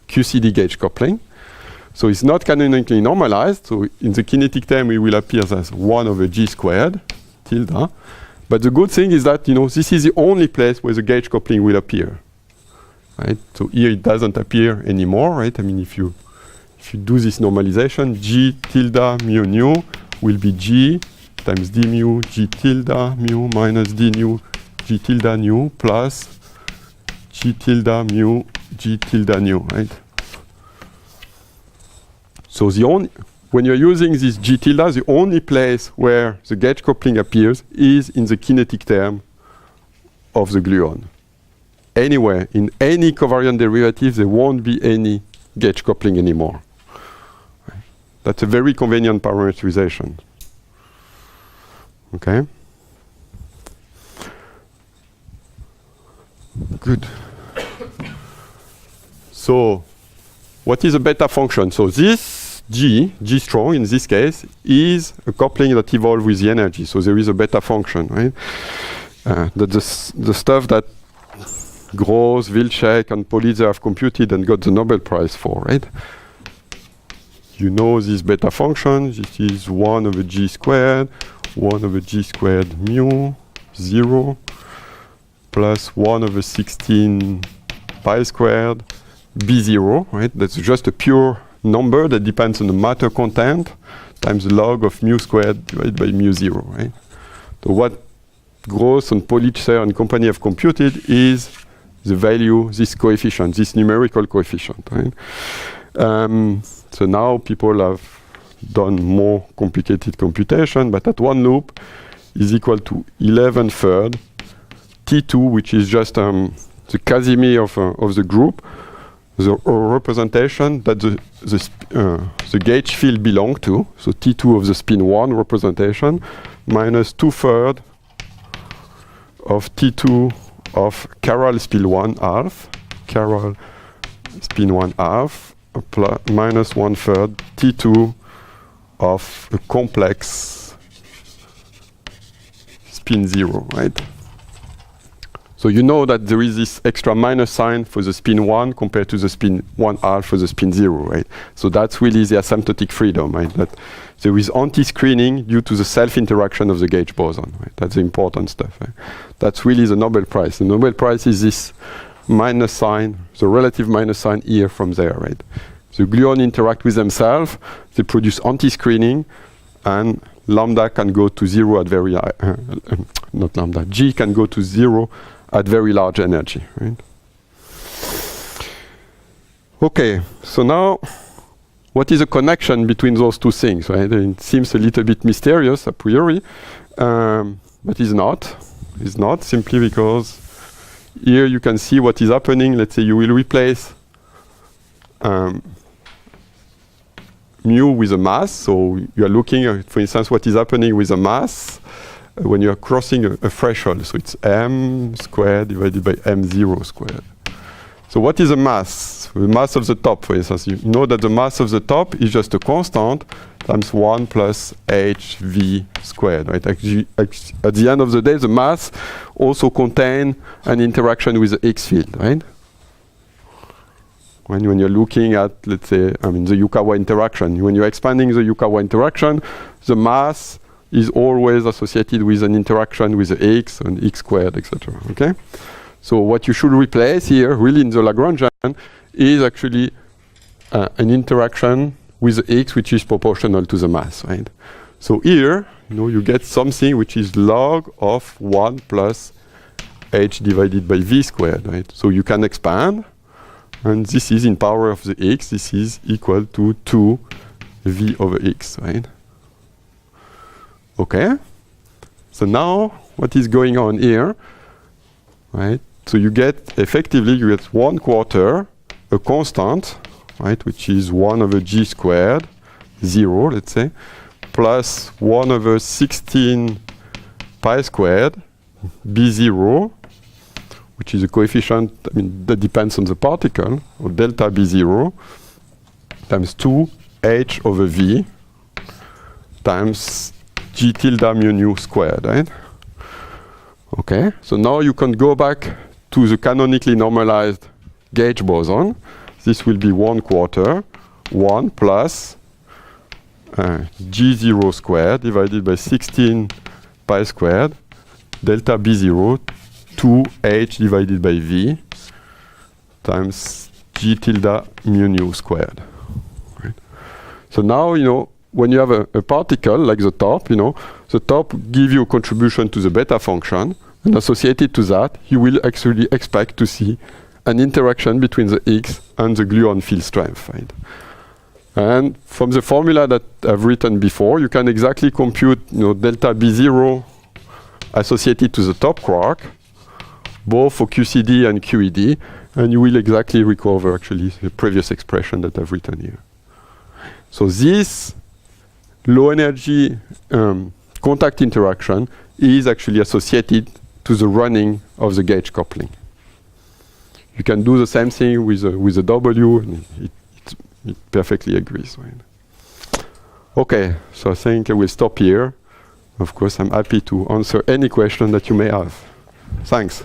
QCD gauge coupling. So it's not canonically normalized. So in the kinetic term it will appear as 1 over g squared tilde. But the good thing is that, you know, this is the only place where the gauge coupling will appear. Right? So here it doesn't appear anymore, right? I mean, if you do this normalization, g tilde mu nu will be g times d mu g tilde mu minus d nu g tilde nu plus g tilde mu g tilde nu, right? So when you're using this g tilde, the only place where the gauge coupling appears is in the kinetic term of the gluon. Anywhere, in any covariant derivative, there won't be any gauge coupling anymore. Right. That's a very convenient parameterization. Okay? Good. So, what is a beta function? So this G strong in this case, is a coupling that evolves with the energy. So there is a beta function, right? That's the stuff that Gross, Wilczek, and Politzer have computed and got the Nobel Prize for, right? You know this beta function. This is 1 over g squared, 1 over g squared mu, 0, plus 1 over 16 pi squared, b0, right? That's just a pure number that depends on the matter content times the log of mu squared divided by mu 0, right? So what Gross and Politzer and company have computed is the value, this coefficient, this numerical coefficient, right? So now people have done more complicated computation, but at one loop is equal to 11/3 T2, which is just the Casimir of the group, the representation that the gauge field belong to, so T2 of the spin 1 representation, minus 2/3 of T2 of chiral spin 1 half, chiral spin 1 half, minus 1/3 T2 of a complex spin 0, right? So you know that there is this extra minus sign for the spin 1 compared to the spin 1 half for the spin 0, right? So that's really the asymptotic freedom, right? That there is anti-screening due to the self-interaction of the gauge boson, right? That's the important stuff, right? That's really the Nobel Prize. The Nobel Prize is this minus sign, the relative minus sign here from there, right? The gluon interact with themselves, they produce anti-screening, and lambda can go to 0 at very high, not lambda, G can go to 0 at very large energy, right? Okay, so now, what is the connection between those two things, right? It seems a little bit mysterious a priori, but it's not. It's not, simply because here you can see what is happening. Let's say you will replace mu with a mass. So you are looking at, for instance, what is happening with a mass when you are crossing a threshold. So it's m squared divided by m0 squared. So what is a mass? The mass of the top, for instance. You know that the mass of the top is just a constant times 1 plus hv squared, right? Actually, at the end of the day, the mass also contains an interaction with the X field, right? When you're looking at, let's say, the Yukawa interaction, when you're expanding the Yukawa interaction, the mass is always associated with an interaction with the X and X squared, etc. Okay? So what you should replace here, really in the Lagrangian, is actually an interaction with the X which is proportional to the mass, right? So here, you get something which is log of 1 plus h divided by v squared, right? So you can expand, and this is in power of the x, this is equal to 2 v over x, right? Okay? So now, what is going on here, right? So you get, effectively, you get 1/4, a constant, right, which is 1 over g squared, 0, let's say, plus 1 over 16 pi squared, b0, which is a coefficient, that depends on the particle, or delta b0, times 2 h over v, times g tilde mu nu squared, right? Okay, so now you can go back to the canonically normalized gauge boson. This will be 1/4, 1 plus g0 squared divided by 16 pi squared, delta b0, 2h divided by v, times g tilde mu nu squared. Right? So now, when you have a particle like the top, the top gives you a contribution to the beta function, and associated to that, you will actually expect to see an interaction between the X and the gluon field strength, right? And from the formula that I've written before, you can exactly compute, delta B0 associated to the top quark, both for QCD and QED, and you will exactly recover actually the previous expression that I've written here. So this low energy contact interaction is actually associated to the running of the gauge coupling. You can do the same thing with a W, and it perfectly agrees. Right? Okay, so I think I will stop here. Of course, I'm happy to answer any question that you may have. Thanks.